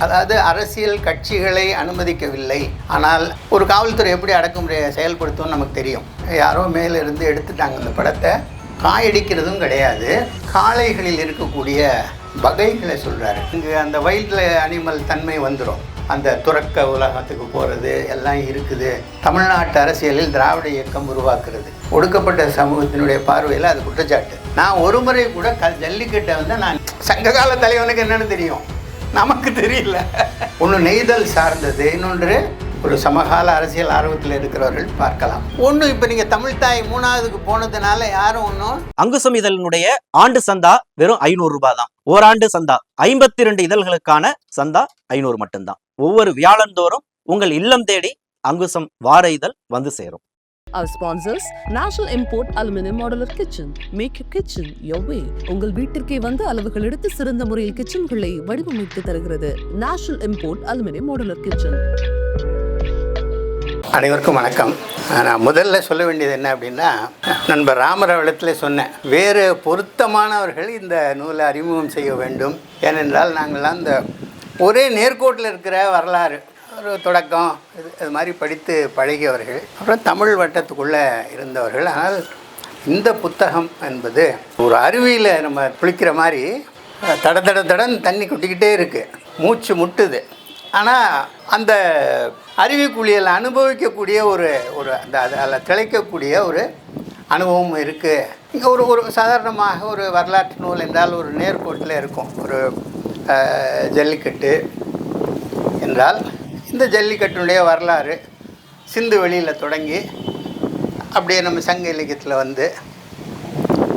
அதாவது அரசியல் கட்சிகளை அனுமதிக்கவில்லை. ஆனால் ஒரு காவல்துறை எப்படி அடக்குமுறையை செயல்படுத்தும்னு நமக்கு தெரியும். யாரோ மேலிருந்து எடுத்துட்டாங்க அந்த படத்தை, காயடிக்கிறதும் கிடையாது. காளைகளில் இருக்கக்கூடிய வகைகளை சொல்கிறாரு. இங்கே அந்த வைல்டு அனிமல் தன்மை வந்துடும். அந்த துறக்க உலகத்துக்கு போகிறது எல்லாம் இருக்குது. தமிழ்நாட்டு அரசியலில் திராவிட இயக்கம் உருவாக்குறது ஒடுக்கப்பட்ட சமூகத்தினுடைய பார்வையில் அது குற்றச்சாட்டு. நான் ஒரு முறை கூட ஜல்லிக்கட்டை வந்து நான் சங்ககால தலைவனுக்கு என்னென்னு தெரியும், நமக்கு தெரியல. ஒன்று நெய்தல் சார்ந்தது, இன்னொன்று ஒரு சமகால அரசியல் ஆர்வத்தில் இருக்கிறவர்கள் பார்க்கலாம். ஒன்று இப்போ நீங்கள் தமிழ்தாய் 3வதுக்கு போனதுனால யாரும் ஒன்றும். அங்குசம் இதழினுடைய ஆண்டு சந்தா வெறும் 500 ரூபாய் தான். ஓராண்டு சந்தா 52 இதழ்களுக்கான சந்தா 500 மட்டும்தான். ஒவ்வொரு வியாழந்தோறும் உங்கள் இல்லம் தேடி அங்குசம் வார இதழ் வந்து சேரும். Our sponsors, National Import Aluminum Modular Kitchen. Make your kitchen your way. உங்கள் வீட்டிற்கே வந்து அளவுகள் எடுத்து சிறந்த முறையில் கிச்சன்களை வடிவமைத்து தருகிறது National Import Aluminum Modular Kitchen. அனைவருக்கும் வணக்கம். நான் முதல்ல சொல்ல வேண்டியது என்ன அப்படின்னா, நண்பர் ராமரவளத்தில் சொன்னேன், வேறு பொருத்தமானவர்கள் இந்த நூலை அறிமுகம் செய்ய வேண்டும். ஏனென்றால் நாங்கள்லாம் இந்த ஒரே நேர்கோட்டில் இருக்கிற வரலாறு, ஒரு தொடக்கம் இது மாதிரி படித்து பழகியவர்கள், அப்புறம் தமிழ் வட்டத்துக்குள்ளே இருந்தவர்கள். ஆனால் இந்த புத்தகம் என்பது ஒரு அருவியில் நம்ம குளிக்கிற மாதிரி தடன் தண்ணி கொட்டிக்கிட்டே இருக்குது, மூச்சு முட்டுது. ஆனால் அந்த அருவி குளியல் அனுபவிக்கக்கூடிய ஒரு அந்த அதில் திளைக்கக்கூடிய ஒரு அனுபவம் இருக்குது. இங்கே ஒரு சாதாரணமாக ஒரு வரலாற்று நூல் என்றால் ஒரு நேர்கோட்டில் இருக்கும். ஒரு ஜல்லிக்கட்டு என்றால் இந்த ஜல்லிக்கட்டுடைய வரலாறு சிந்து வெளியில் தொடங்கி அப்படியே நம்ம சங்க இலக்கியத்தில் வந்து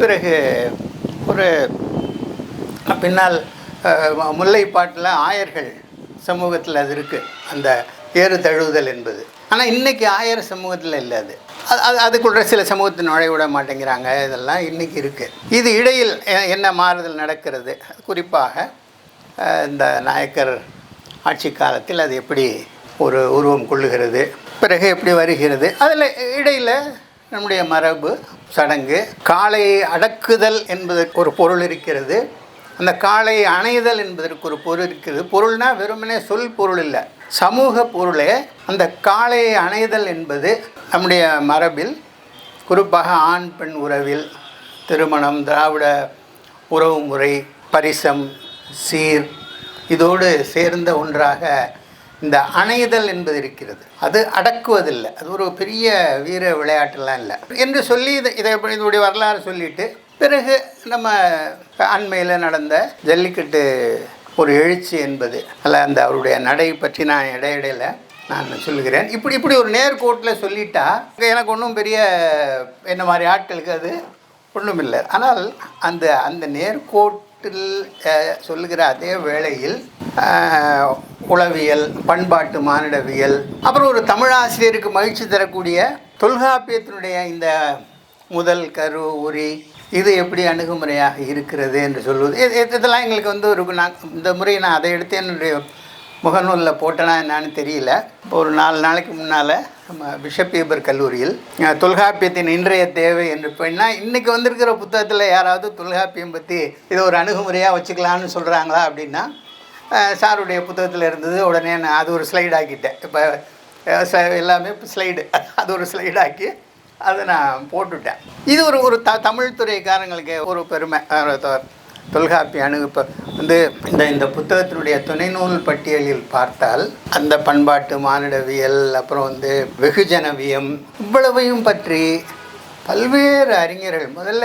பிறகு ஒரு பின்னால் முல்லைப்பாட்டில் ஆயர்கள் சமூகத்தில் அது இருக்குது, அந்த ஏறு தழுவுதல் என்பது. ஆனால் இன்றைக்கி ஆயர் சமூகத்தில் இல்லை. அதுக்குள்ள சில சமூகத்தை நுழைவிட மாட்டேங்கிறாங்க. இதெல்லாம் இன்றைக்கி இருக்குது. இது இடையில் என்ன மாறுதல் நடக்கிறது, குறிப்பாக இந்த நாயக்கர் ஆட்சி காலத்தில் அது எப்படி ஒரு உருவம் கொள்ளுகிறது, பிறகு எப்படி வருகிறது, அதில் இடையில் நம்முடைய மரபு சடங்கு, காளை அடக்குதல் என்பதற்கு ஒரு பொருள் இருக்கிறது, அந்த காளை அணைதல் என்பதற்கு ஒரு பொருள் இருக்கிறது. பொருள்னா வெறுமனே சொல் பொருள் இல்லை, சமூக பொருளே. அந்த காளை அணைதல் என்பது நம்முடைய மரபில், குறிப்பாக ஆண் பெண் உறவில், திருமணம், திராவிட உறவு முறை, பரிசம், சீர், இதோடு சேர்ந்த ஒன்றாக இந்த அணைதல் என்பது இருக்கிறது. அது அடக்குவதில்லை, அது ஒரு பெரிய வீர விளையாட்டுலாம் இல்லை என்று சொல்லி இதனுடைய வரலாறு சொல்லிட்டு, பிறகு நம்ம அண்மையில் நடந்த ஜல்லிக்கட்டு ஒரு எழுச்சி என்பது அல்ல, அந்த அவருடைய நடை பற்றி நான் இடையிடையில் நான் சொல்லுகிறேன். இப்படி ஒரு நேர்கோட்டில் சொல்லிட்டா எனக்கு ஒன்றும் பெரிய என்ன மாதிரி ஆட்களுக்கு அது ஒன்றும் இல்லை. ஆனால் அந்த நேர்கோட்டில் சொல்லுகிற அதே வேளையில் உளவியல், பண்பாட்டு மானிடவியல், அப்புறம் ஒரு தமிழாசிரியருக்கு மகிழ்ச்சி தரக்கூடிய தொல்காப்பியத்தினுடைய இந்த முதல் கரு உரி, இது எப்படி அணுகுமுறையாக இருக்கிறது என்று சொல்வது, இதெல்லாம் எங்களுக்கு வந்து இந்த முறை நான் அதை எடுத்து என்னுடைய முகநூலில் போட்டேன்னா என்னான்னு தெரியல. இப்போ ஒரு 4 நாளைக்கு முன்னால் நம்ம பிஷப் ஈபர் கல்லூரியில் தொல்காப்பியத்தின் இன்றைய தேவை என்று போயின்னா, இன்றைக்கி வந்திருக்கிற புத்தகத்தில் யாராவது தொல்காப்பியம் பற்றி இதை ஒரு அணுகுமுறையாக வச்சுக்கலான்னு சொல்கிறாங்களா அப்படின்னா, சாருடைய புத்தகத்தில் இருந்தது. உடனே நான் அது ஒரு ஸ்லைட் ஆக்கிட்டேன். இப்போ எல்லாமே ஸ்லைடு, அது ஒரு ஸ்லைடாக்கி அதை நான் போட்டுவிட்டேன். இது ஒரு தமிழ் துறைக்காரங்களுக்கு ஒரு பெருமை. தொல்காப்பிய இப்போ வந்து இந்த புத்தகத்தினுடைய துணை நூல் பட்டியலில் பார்த்தால் அந்த பண்பாட்டு மானிடவியல், அப்புறம் வந்து வெகுஜனவியம், இவ்வளவையும் பற்றி பல்வேறு அறிஞர்கள். முதல்ல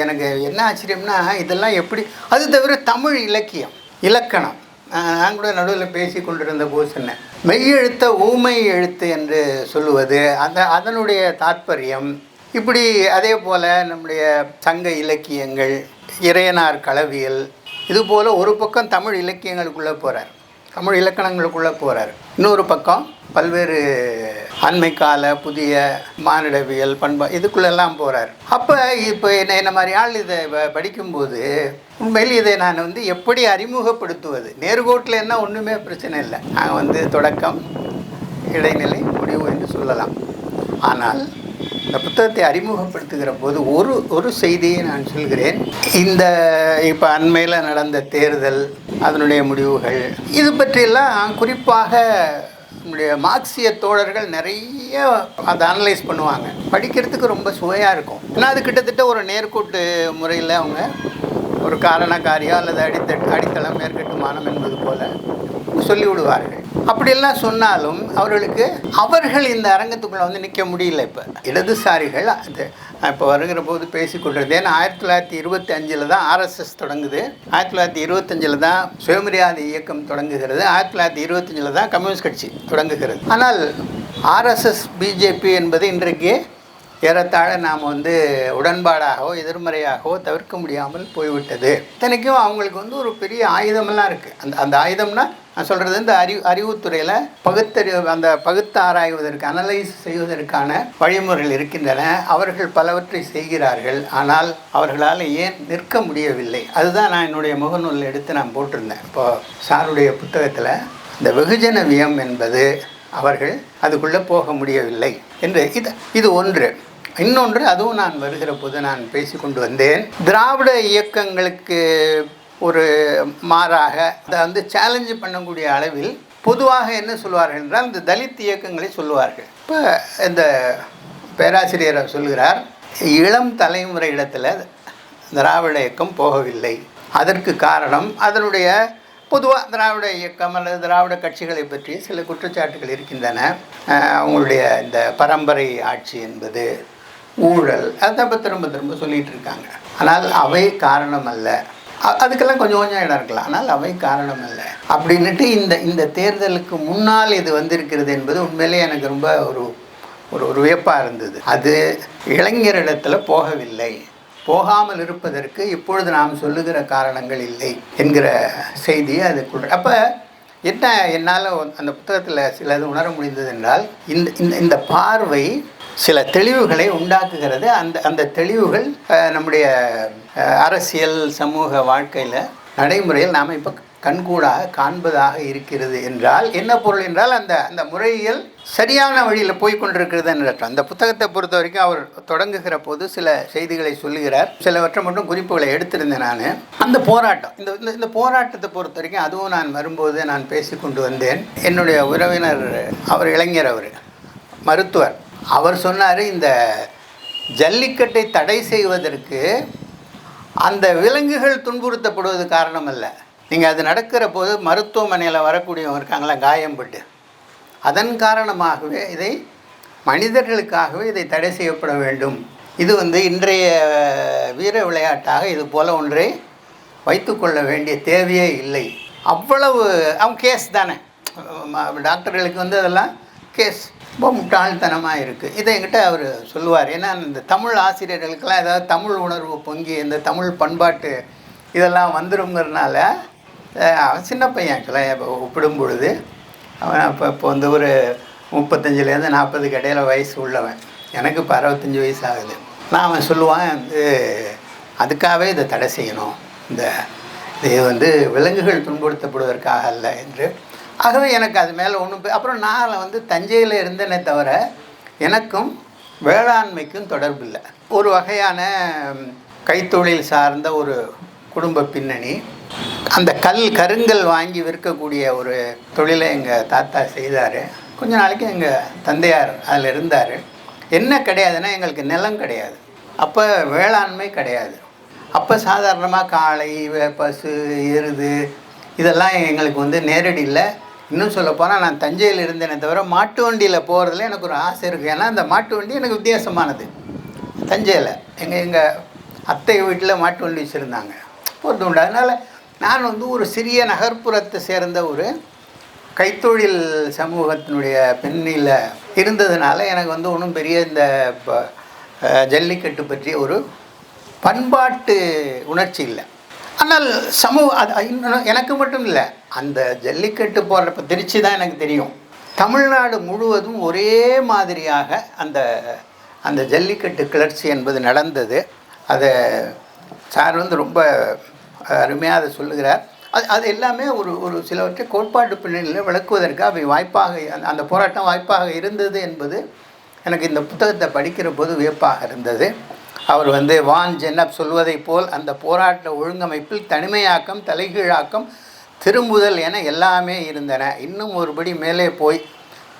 எனக்கு என்ன ஆச்சரியம்னா, இதெல்லாம் எப்படி, அது தவிர தமிழ் இலக்கியம், இலக்கணம். நான் கூட நடுவில் பேசி கொண்டிருந்த போது சொன்னேன், மெய்யெழுத்த ஊமை எழுத்து என்று சொல்லுவது, அதனுடைய தாற்பயம் இப்படி. அதே போல் நம்முடைய சங்க இலக்கியங்கள், இறையனார் களவியல், இதுபோல் ஒரு பக்கம் தமிழ் இலக்கியங்களுக்குள்ளே போகிறார், தமிழ் இலக்கணங்களுக்குள்ளே போகிறார். இன்னொரு பக்கம் பல்வேறு அண்மை கால புதிய மானிடவியல், இதுக்குள்ளெல்லாம் போகிறார். அப்போ இப்போ என்ன மாதிரி ஆள் இதை படிக்கும்போது உண்மையில் இதை நான் வந்து எப்படி அறிமுகப்படுத்துவது, நேர்கோட்டில் என்ன ஒன்றுமே பிரச்சனை இல்லை, நாங்கள் வந்து தொடக்கம், இடைநிலை, முடிவு என்று சொல்லலாம். ஆனால் இந்த புத்தகத்தை அறிமுகப்படுத்துகிற போது ஒரு செய்தியை நான் சொல்கிறேன். இந்த இப்போ அண்மையில் நடந்த தேர்தல், அதனுடைய முடிவுகள் இது பற்றியெல்லாம் குறிப்பாக நம்முடைய மார்க்சிய தோழர்கள் நிறைய அதை அனலைஸ் பண்ணுவாங்க. படிக்கிறதுக்கு ரொம்ப சுவையாக இருக்கும். ஏன்னா அது கிட்டத்தட்ட ஒரு நேர்கோட்டு முறையில் அவங்க ஒரு காரண காரியம் அல்லது அடித்தளம் மேற்கட்டுமானம் என்பது போல சொல்லிவிடுவார்கள். அப்படியெல்லாம் சொன்னாலும் அவர்கள் இந்த அரங்கத்துக்குள்ளே வந்து நிற்க முடியல. இப்போ இடதுசாரிகள் அது இப்போ வருகிற போது பேசிக்கொண்டிருந்தது. ஏன்னா 1925 தான் ஆர்எஸ்எஸ் தொடங்குது, 1925 தான் சுயமரியாதை இயக்கம் தொடங்குகிறது, 1925 தான் கம்யூனிஸ்ட் கட்சி தொடங்குகிறது. ஆனால் ஆர்எஸ்எஸ் பிஜேபி என்பது இன்றைக்கு ஏறத்தாழ நாம் வந்து உடன்பாடாகவோ எதிர்மறையாகவோ தவிர்க்க முடியாமல் போய்விட்டது. இத்தனைக்கும் அவங்களுக்கு வந்து ஒரு பெரிய ஆயுதமெல்லாம் இருக்குது. அந்த ஆயுதம்னா நான் சொல்கிறது இந்த அறிவுத்துறையில் பகுத்து ஆராய்வதற்கு அனலைஸ் செய்வதற்கான வழிமுறைகள் இருக்கின்றன. அவர்கள் பலவற்றை செய்கிறார்கள். ஆனால் அவர்களால் ஏன் நிற்க முடியவில்லை? அதுதான் நான் என்னுடைய முகநூலில் எடுத்து நான் போட்டிருந்தேன். இப்போது சாருடைய புத்தகத்தில் இந்த வெகுஜனவியம் என்பது அவர்கள் அதுக்குள்ளே போக முடியவில்லை என்று இது ஒன்று. இன்னொன்று, அதுவும் நான் வருகிற போது நான் பேசி கொண்டு வந்தேன். திராவிட இயக்கங்களுக்கு ஒரு மாறாக அதை வந்து சேலஞ்சு பண்ணக்கூடிய அளவில் பொதுவாக என்ன சொல்வார்கள் என்றால் இந்த தலித் இயக்கங்களை சொல்லுவார்கள். இப்போ இந்த பேராசிரியர் சொல்கிறார், இளம் தலைமுறை இடத்துல திராவிட இயக்கம் போகவில்லை. அதற்கு காரணம் அதனுடைய பொதுவாக திராவிட இயக்கம் அல்லது திராவிட கட்சிகளை பற்றி சில குற்றச்சாட்டுகள் இருக்கின்றன. அவங்களுடைய இந்த பரம்பரை ஆட்சி என்பது ஊழல், அதை திரும்ப சொல்லிகிட்டு இருக்காங்க. ஆனால் அவை காரணம் அல்ல. அதுக்கெல்லாம் கொஞ்சம் இடம் இருக்கலாம். ஆனால் அவை காரணம் அல்ல அப்படின்ட்டு இந்த தேர்தலுக்கு முன்னால் இது வந்திருக்கிறது என்பது உண்மையிலே எனக்கு ரொம்ப ஒரு வியப்பாக இருந்தது. அது இளைஞரிடத்தில் போகவில்லை. போகாமல் இருப்பதற்கு இப்பொழுது நாம் சொல்லுகிற காரணங்கள் இல்லை என்கிற செய்தியை அதுக்குள்ள. அப்போ என்ன என்னால் அந்த புத்தகத்தில் சிலது உணர முடிந்தது என்றால் இந்த பார்வை சில தெளிவுகளை உண்டாக்குகிறது. அந்த தெளிவுகள் நம்முடைய அரசியல் சமூக வாழ்க்கையில் நடைமுறையில் நாம் இப்போ கண்கூடாக காண்பதாக இருக்கிறது. என்றால் என்ன பொருள் என்றால் அந்த முறையில் சரியான வழியில் போய்கொண்டிருக்கிறது என்ற அந்த புத்தகத்தை பொறுத்த வரைக்கும் அவர் தொடங்குகிற போது சில செய்திகளை சொல்லுகிறார். சிலவற்றை மட்டும் குறிப்புகளை எடுத்திருந்தேன் நான். அந்த போராட்டம் இந்த போராட்டத்தை பொறுத்த வரைக்கும் அதுவும் நான் வரும்போது நான் பேசி கொண்டு வந்தேன். என்னுடைய உறவினர் அவர் இளைஞர், அவர் மருத்துவர். அவர் சொன்னார், இந்த ஜல்லிக்கட்டை தடை செய்வதற்கு அந்த விலங்குகள் துன்புறுத்தப்படுவது காரணம் அல்ல. நீங்கள் அது நடக்கிற போது மருத்துவமனையில் வரக்கூடியவங்க இருக்காங்களா காயம்பட்டு, அதன் காரணமாகவே இதை மனிதர்களுக்காகவே இதை தடை செய்யப்பட வேண்டும். இது இன்றைய வீர விளையாட்டாக இது போல் ஒன்றை வைத்துக்கொள்ள வேண்டிய தேவையே இல்லை. அவ்வளவு அவங்க கேஸ் தானே, டாக்டர்களுக்கு அதெல்லாம் கேஸ். ரொம்ப முட்டாள்தனமாக இருக்குது. இதை என்கிட்ட அவர் சொல்லுவார். ஏன்னா இந்த தமிழ் ஆசிரியர்களுக்கெல்லாம் ஏதாவது தமிழ் உணர்வு பொங்கி இந்த தமிழ் பண்பாட்டு இதெல்லாம் வந்துருங்கிறதுனால அவன் சின்ன பையன் ஆக்சுவலாக ஒப்பிடும் பொழுது அவன் இப்போ ஒரு 35லேருந்து 40க்கு இடையில வயசு உள்ளவன். எனக்கு இப்போ 65 வயசு ஆகுது. நான் அவன் சொல்லுவான், அதுக்காகவே இதை தடை செய்யணும், இது விலங்குகள் துன்புறுத்தப்படுவதற்காக அல்ல என்று. ஆகவே எனக்கு அது மேலே ஒன்றும். அப்புறம் நான் தஞ்சையில் இருந்தேனே தவிர எனக்கும் வேளாண்மைக்கும் தொடர்பு இல்லை. ஒரு வகையான கைத்தொழில் சார்ந்த ஒரு குடும்ப பின்னணி. அந்த கருங்கல் வாங்கி விற்கக்கூடிய ஒரு தொழிலை எங்கள் தாத்தா செய்தார். கொஞ்ச நாளைக்கு எங்கள் தந்தையார் அதில் இருந்தார். என்ன கிடையாதுன்னா எங்களுக்கு நிலம் கிடையாது, அப்போ வேளாண்மை கிடையாது. அப்போ சாதாரணமாக காளை, பசு, எருது இதெல்லாம் எங்களுக்கு நேரடியில். இன்னும் சொல்லப்போனால் நான் தஞ்சையில் இருந்தேனே தவிர மாட்டு வண்டியில் போகிறதுல எனக்கு ஒரு ஆசை இருக்குது. ஏன்னா அந்த மாட்டு வண்டி எனக்கு வித்தியாசமானது. தஞ்சையில் எங்கள் அத்தை வீட்டில் மாட்டு வண்டி வச்சுருந்தாங்க, போகிறது உண்டு. அதனால் நான் ஒரு சிறிய நகர்ப்புறத்தை சேர்ந்த ஒரு கைத்தொழில் சமூகத்தினுடைய பின்னில் இருந்ததுனால எனக்கு ஒன்றும் பெரிய இந்த ஜல்லிக்கட்டு பற்றிய ஒரு பண்பாட்டு உணர்ச்சி இல்லை. ஆனால் இன்னும் எனக்கு மட்டும் இல்லை, அந்த ஜல்லிக்கட்டு போடுறப்ப திருச்சி தான் எனக்கு தெரியும். தமிழ்நாடு முழுவதும் ஒரே மாதிரியாக அந்த ஜல்லிக்கட்டு கிளர்ச்சி என்பது நடந்தது. அதை சார் ரொம்ப அருமையாக அதை சொல்லுகிறார். அது எல்லாமே ஒரு சிலவற்றை கோட்பாட்டு பின்னணியில் விளக்குவதற்கு அவை வாய்ப்பாக, அந்த போராட்டம் வாய்ப்பாக இருந்தது என்பது எனக்கு இந்த புத்தகத்தை படிக்கிற போது வியப்பாக இருந்தது. அவர் வான் ஜென்னப் சொல்வதை போல் அந்த போராட்ட ஒழுங்கமைப்பில் தனிமையாக்கம், தலைகீழாக்கம், திரும்புதல் என எல்லாமே இருந்தன. இன்னும் ஒருபடி மேலே போய்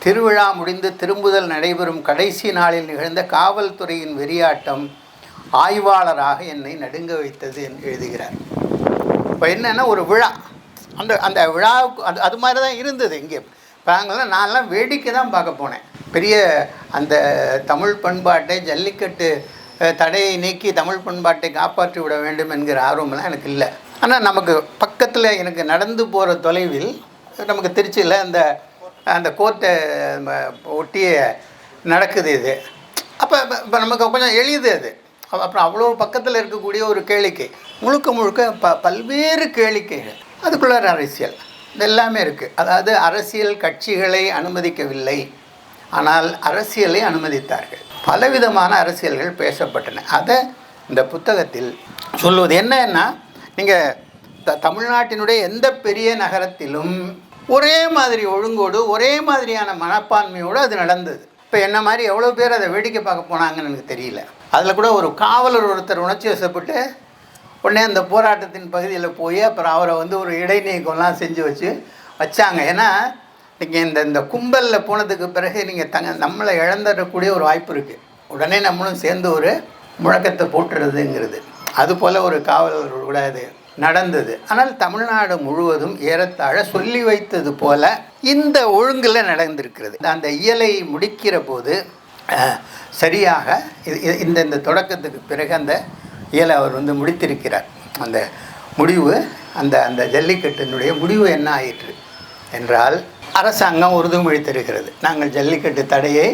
திருவிழா முடிந்து திரும்புதல் நடைபெறும் கடைசி நாளில் நிகழ்ந்த காவல்துறையின் வெறியாட்டம் ஆய்வாளராக என்னை நடுங்க வைத்தது என்று எழுதுகிறார். இப்போ என்னென்னா ஒரு விழா, அந்த அந்த விழாவுக்கு அது மாதிரி தான் இருந்தது. இங்கே நாங்கள்லாம் நான்லாம் வேடிக்கை தான் பார்க்க போனேன். பெரிய அந்த தமிழ் பண்பாட்டை, ஜல்லிக்கட்டு தடையை நீக்கி தமிழ் பண்பாட்டை காப்பாற்றி விட வேண்டும் என்கிற ஆர்வமெல்லாம் எனக்கு இல்லை. ஆனால் நமக்கு பக்கத்தில் எனக்கு நடந்து போகிற தொலைவில் நமக்கு திருச்சியில் அந்த கோர்ட்டை ஒட்டிய நடக்குது இது. அப்போ இப்போ நமக்கு கொஞ்சம் எளிது அது. அப்புறம் அவ்வளோ பக்கத்தில் இருக்கக்கூடிய ஒரு கேளிக்கை, முழுக்க முழுக்க பல்வேறு கேளிக்கைகள், அதுக்குள்ளார அரசியல், இது எல்லாமே இருக்குது. அதாவது அரசியல் கட்சிகளை அனுமதிக்கவில்லை, ஆனால் அரசியலை அனுமதித்தார்கள். பலவிதமான அரசியல்கள் பேசப்பட்டன. அதை இந்த புத்தகத்தில் சொல்லுவது என்னன்னா, நீங்கள் தமிழ்நாட்டினுடைய எந்த பெரிய நகரத்திலும் ஒரே மாதிரி ஒழுங்கோடு ஒரே மாதிரியான மனப்பான்மையோடு அது நடந்தது. இப்போ என்ன மாதிரி எவ்வளோ பேர் அதை வேடிக்கை பார்க்க போனாங்கன்னு எனக்கு தெரியல. அதில் கூட ஒரு காவலர் ஒருத்தர் உணர்ச்சி வசப்பட்டு உடனே அந்த போராட்டத்தின் பகுதியில் போய் அப்புறம் அவரை ஒரு இடைநீக்கம்லாம் செஞ்சு வச்சாங்க. ஏன்னா நீங்கள் இந்த கும்பலில் போனதுக்கு பிறகு நீங்கள் நம்மளை இழந்துடக்கூடிய ஒரு வாய்ப்பு இருக்குது. உடனே நம்மளும் சேர்ந்து ஒரு முழக்கத்தை போட்டுறதுங்கிறது, அதுபோல் ஒரு காவலர் கூட அது நடந்தது. ஆனால் தமிழ்நாடு முழுவதும் ஏறத்தாழ சொல்லி வைத்தது போல இந்த ஒழுங்கில் நடந்திருக்கிறது. அந்த இயலை முடிக்கிற போது சரியாக இந்த தொடக்கத்துக்கு பிறகு அந்த இயலை அவர் முடித்திருக்கிறார். அந்த முடிவு, அந்த ஜல்லிக்கட்டினுடைய முடிவு என்ன ஆயிற்று என்றால், அரசாங்கம் உறுதிமொழி தருகிறது, நாங்கள் ஜல்லிக்கட்டு தடையை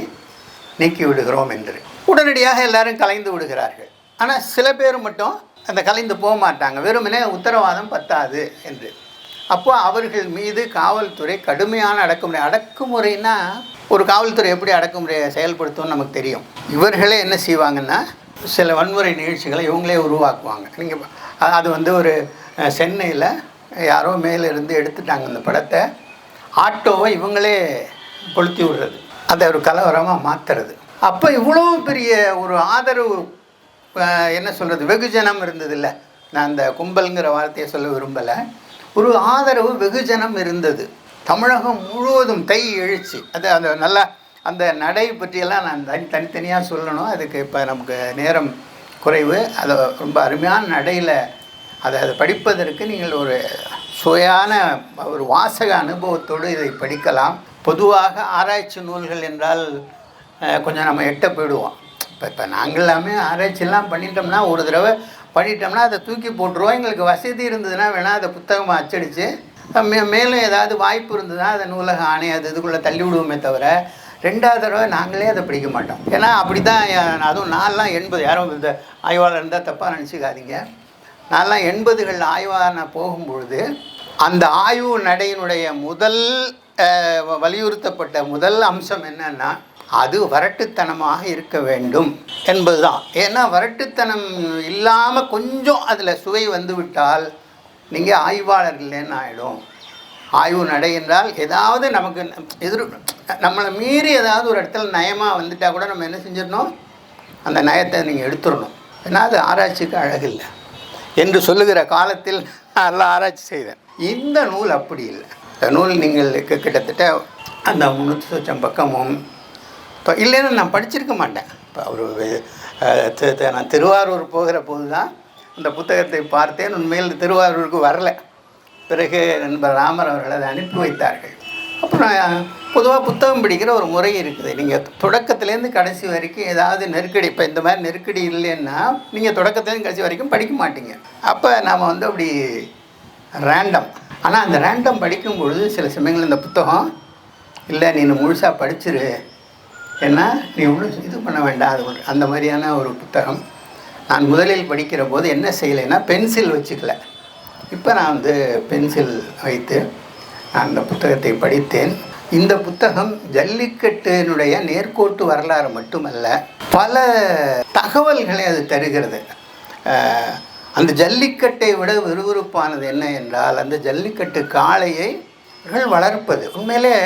நீக்கி விடுகிறோம் என்று. உடனடியாக எல்லாரும் கலைந்து விடுகிறார்கள். ஆனால் சில பேர் மட்டும் அந்த கலைந்து போக மாட்டாங்க, வெறுமனே உத்தரவாதம் பத்தாது என்று. அப்போ அவர்கள் மீது காவல்துறை கடுமையான அடக்குமுறைனா ஒரு காவல்துறை எப்படி அடக்குமுறையை செயல்படுத்தும்னு நமக்கு தெரியும். இவர்களே என்ன செய்வாங்கன்னா, சில வன்முறை நிகழ்ச்சிகளை இவங்களே உருவாக்குவாங்க. நீங்கள் அது ஒரு சென்னையில் யாரோ மேலிருந்து எடுத்துட்டாங்க அந்த படத்தை, ஆட்டோவை இவங்களே கொளுத்தி விடுறது, அதை ஒரு கலவரமாக மாற்றுறது. அப்போ இவ்வளோ பெரிய ஒரு ஆதரவு, என்ன சொல்கிறது, வெகுஜனம் இருந்தது இல்லை. நான் அந்த கும்பல்ங்கிற வார்த்தையை சொல்ல விரும்பலை. ஒரு ஆதரவு வெகுஜனம் இருந்தது தமிழகம் முழுவதும். தை எழுச்சி, அந்த நல்லா அந்த நடை பற்றியெல்லாம் நான் தனித்தனியாக சொல்லணும், அதுக்கு இப்போ நமக்கு நேரம் குறைவு. அதை ரொம்ப அருமையான நடையில் அதை படிப்பதற்கு நீங்கள் ஒரு சுவையான ஒரு வாசக அனுபவத்தோடு இதை படிக்கலாம். பொதுவாக ஆராய்ச்சி நூல்கள் என்றால் கொஞ்சம் நம்ம எட்ட போயிடுவோம். இப்போ நாங்கள் எல்லாமே ஆராய்ச்சியெல்லாம் பண்ணிட்டோம்னா, ஒரு தடவை பண்ணிட்டோம்னா அதை தூக்கி போட்டுருவோம். எங்களுக்கு வசதி இருந்ததுன்னா வேணால் அதை புத்தகமாக அச்சடித்து மேலும் ஏதாவது வாய்ப்பு இருந்ததுன்னா அதை நூலக ஆணை இதுக்குள்ளே தள்ளி விடுவோமே தவிர, ரெண்டாவது தடவை நாங்களே அதை படிக்க மாட்டோம். ஏன்னா அப்படி தான். அதுவும் நான்லாம் 80, யாரும் இந்த ஆய்வாளர் இருந்தால் தப்பாக நினச்சிக்காதீங்க, நான்லாம் 80களில் ஆய்வாளர் போகும்பொழுது அந்த ஆய்வு நடையினுடைய முதல் வலியுறுத்தப்பட்ட முதல் அம்சம் என்னன்னா, அது வரட்டுத்தனமாக இருக்க வேண்டும் என்பது தான். ஏன்னா வரட்டுத்தனம் இல்லாமல் கொஞ்சம் அதில் சுவை வந்துவிட்டால் நீங்கள் ஆய்வாளர் இல்லைன்னு ஆகிடும். ஆய்வு நடை என்றால் ஏதாவது நமக்கு நம்மளை மீறி ஏதாவது ஒரு இடத்துல நயமாக வந்துட்டால் கூட நம்ம என்ன செஞ்சிடணும், அந்த நயத்தை நீங்கள் எடுத்துடணும். ஏன்னா அது ஆராய்ச்சிக்கு அழகில்லை என்று சொல்லுகிற காலத்தில் நல்லா ஆராய்ச்சி செய்தேன். இந்த நூல் அப்படி இல்லை. இந்த நூல் நீங்கள் கிட்டத்தட்ட அந்த 300 பக்கமும் இப்போ இல்லைன்னு நான் படிச்சிருக்க மாட்டேன். இப்போ அவர் நான் திருவாரூர் போகிற போது தான் அந்த புத்தகத்தை பார்த்தேன். உண்மையில் திருவாரூருக்கு வரல. பிறகு நண்பர் ராமர் அவர்கள் அதை அனுப்பி வைத்தார்கள். அப்புறம் பொதுவாக புத்தகம் படிக்கிற ஒரு முறை இருக்குது. நீங்கள் தொடக்கத்துலேருந்து கடைசி வரைக்கும் ஏதாவது நெருக்கடி, இப்போ இந்த மாதிரி நெருக்கடி இல்லைன்னா நீங்கள் தொடக்கத்துலேருந்து கடைசி வரைக்கும் படிக்க மாட்டீங்க. அப்போ நாம் அப்படி ரேண்டம். ஆனால் அந்த ரேண்டம் படிக்கும்பொழுது சில சமயங்கள் இந்த புத்தகம் இல்லை நீ முழுசாக படிச்சிரு, ஏன்னா நீ ஒன்றும் இது பண்ண வேண்டாம், அது அந்த மாதிரியான ஒரு புத்தகம். நான் முதலில் படிக்கிற போது என்ன செய்யலைன்னா பென்சில் வச்சுக்கல. இப்போ நான் பென்சில் வைத்து நான் அந்த புத்தகத்தை படித்தேன். இந்த புத்தகம் ஜல்லிக்கட்டினுடைய நேர்கோட்டு வரலாறு மட்டுமல்ல, பல தகவல்களை அது தருகிறது. அந்த ஜல்லிக்கட்டை விட விறுவிறுப்பானது என்ன என்றால், அந்த ஜல்லிக்கட்டு காளையை வளர்ப்பது. உண்மையிலே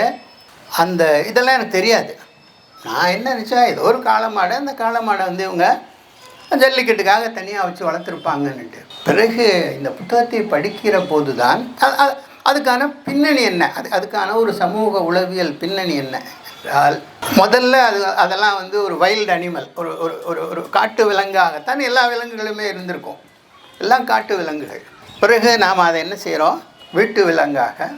அந்த இதெல்லாம் எனக்கு தெரியாது. நான் என்ன நினச்சா, ஏதோ ஒரு காளை மாடை, அந்த காளை மாடை இவங்க ஜல்லிக்கட்டுக்காக தனியாக வச்சு வளர்த்துருப்பாங்கன்னுட்டு. பிறகு இந்த புத்தகத்தை படிக்கிற போது தான் அதுக்கான பின்னணி என்ன, அதுக்கான ஒரு சமூக உளவியல் பின்னணி என்ன என்றால், முதல்ல அதெல்லாம் வந்து ஒரு வைல்டு அனிமல், ஒரு ஒரு ஒரு ஒரு காட்டு விலங்காகத்தான் எல்லா விலங்குகளுமே இருந்திருக்கும். எல்லாம் காட்டு விலங்குகள். பிறகு நாம் அதை என்ன செய்கிறோம், வீட்டு விலங்காக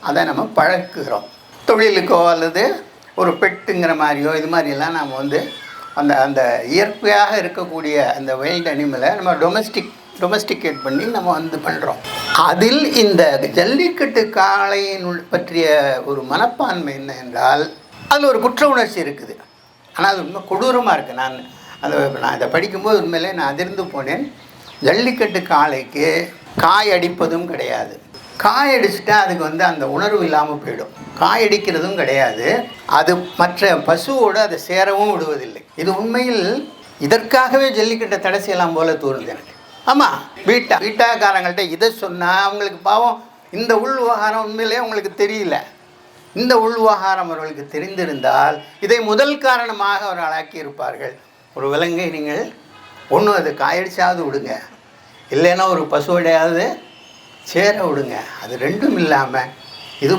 அதை நம்ம பழக்குகிறோம். தொழிலுக்கோ அல்லது ஒரு பெட்டுங்கிற மாதிரியோ இது மாதிரியெல்லாம் நாம் வந்து அந்த அந்த இயற்கையாக இருக்கக்கூடிய அந்த வைல்டு அனிமலை நம்ம டொமஸ்டிகேட் பண்ணி நம்ம வந்து பண்ணுறோம். அதில் இந்த ஜல்லிக்கட்டு காளையின் பற்றிய ஒரு மனப்பான்மை என்ன என்றால், அதில் ஒரு குற்ற உணர்ச்சி இருக்குது. ஆனால் அது ரொம்ப கொடூரமாக இருக்குது. நான் இதை படிக்கும்போது உண்மையிலே நான் அதிர்ந்து போனேன். ஜல்லிக்கட்டு காளைக்கு காய் அடிப்பதும் கிடையாது. காய் அடிச்சுட்டா அதுக்கு வந்து அந்த உணர்வு இல்லாமல் போயிடும். காய் அடிக்கிறதும் கிடையாது. அது மற்ற பசுவோடு அதை சேரவும் விடுவதில்லை. இது உண்மையில் இதற்காகவே ஜல்லிக்கட்டை தடை செய்யலாம் போல தோணுது எனக்கு. ஆமாம், வீட்டாக்காரங்கள்ட்ட இதை சொன்னால் அவங்களுக்கு பாவம் இந்த உள் விவகாரம் உண்மையிலே அவங்களுக்கு தெரியல. இந்த உள் விவகாரம் அவர்களுக்கு தெரிந்திருந்தால் இதை முதல் காரணமாக அவர்கள் ஆக்கியிருப்பார்கள். ஒரு விலங்கை நீங்கள் ஒன்று அது காயடிச்சாவது விடுங்க, இல்லைன்னா ஒரு பசுவோடையாவது சேர விடுங்க. அது ரெண்டும் இல்லாமல் இது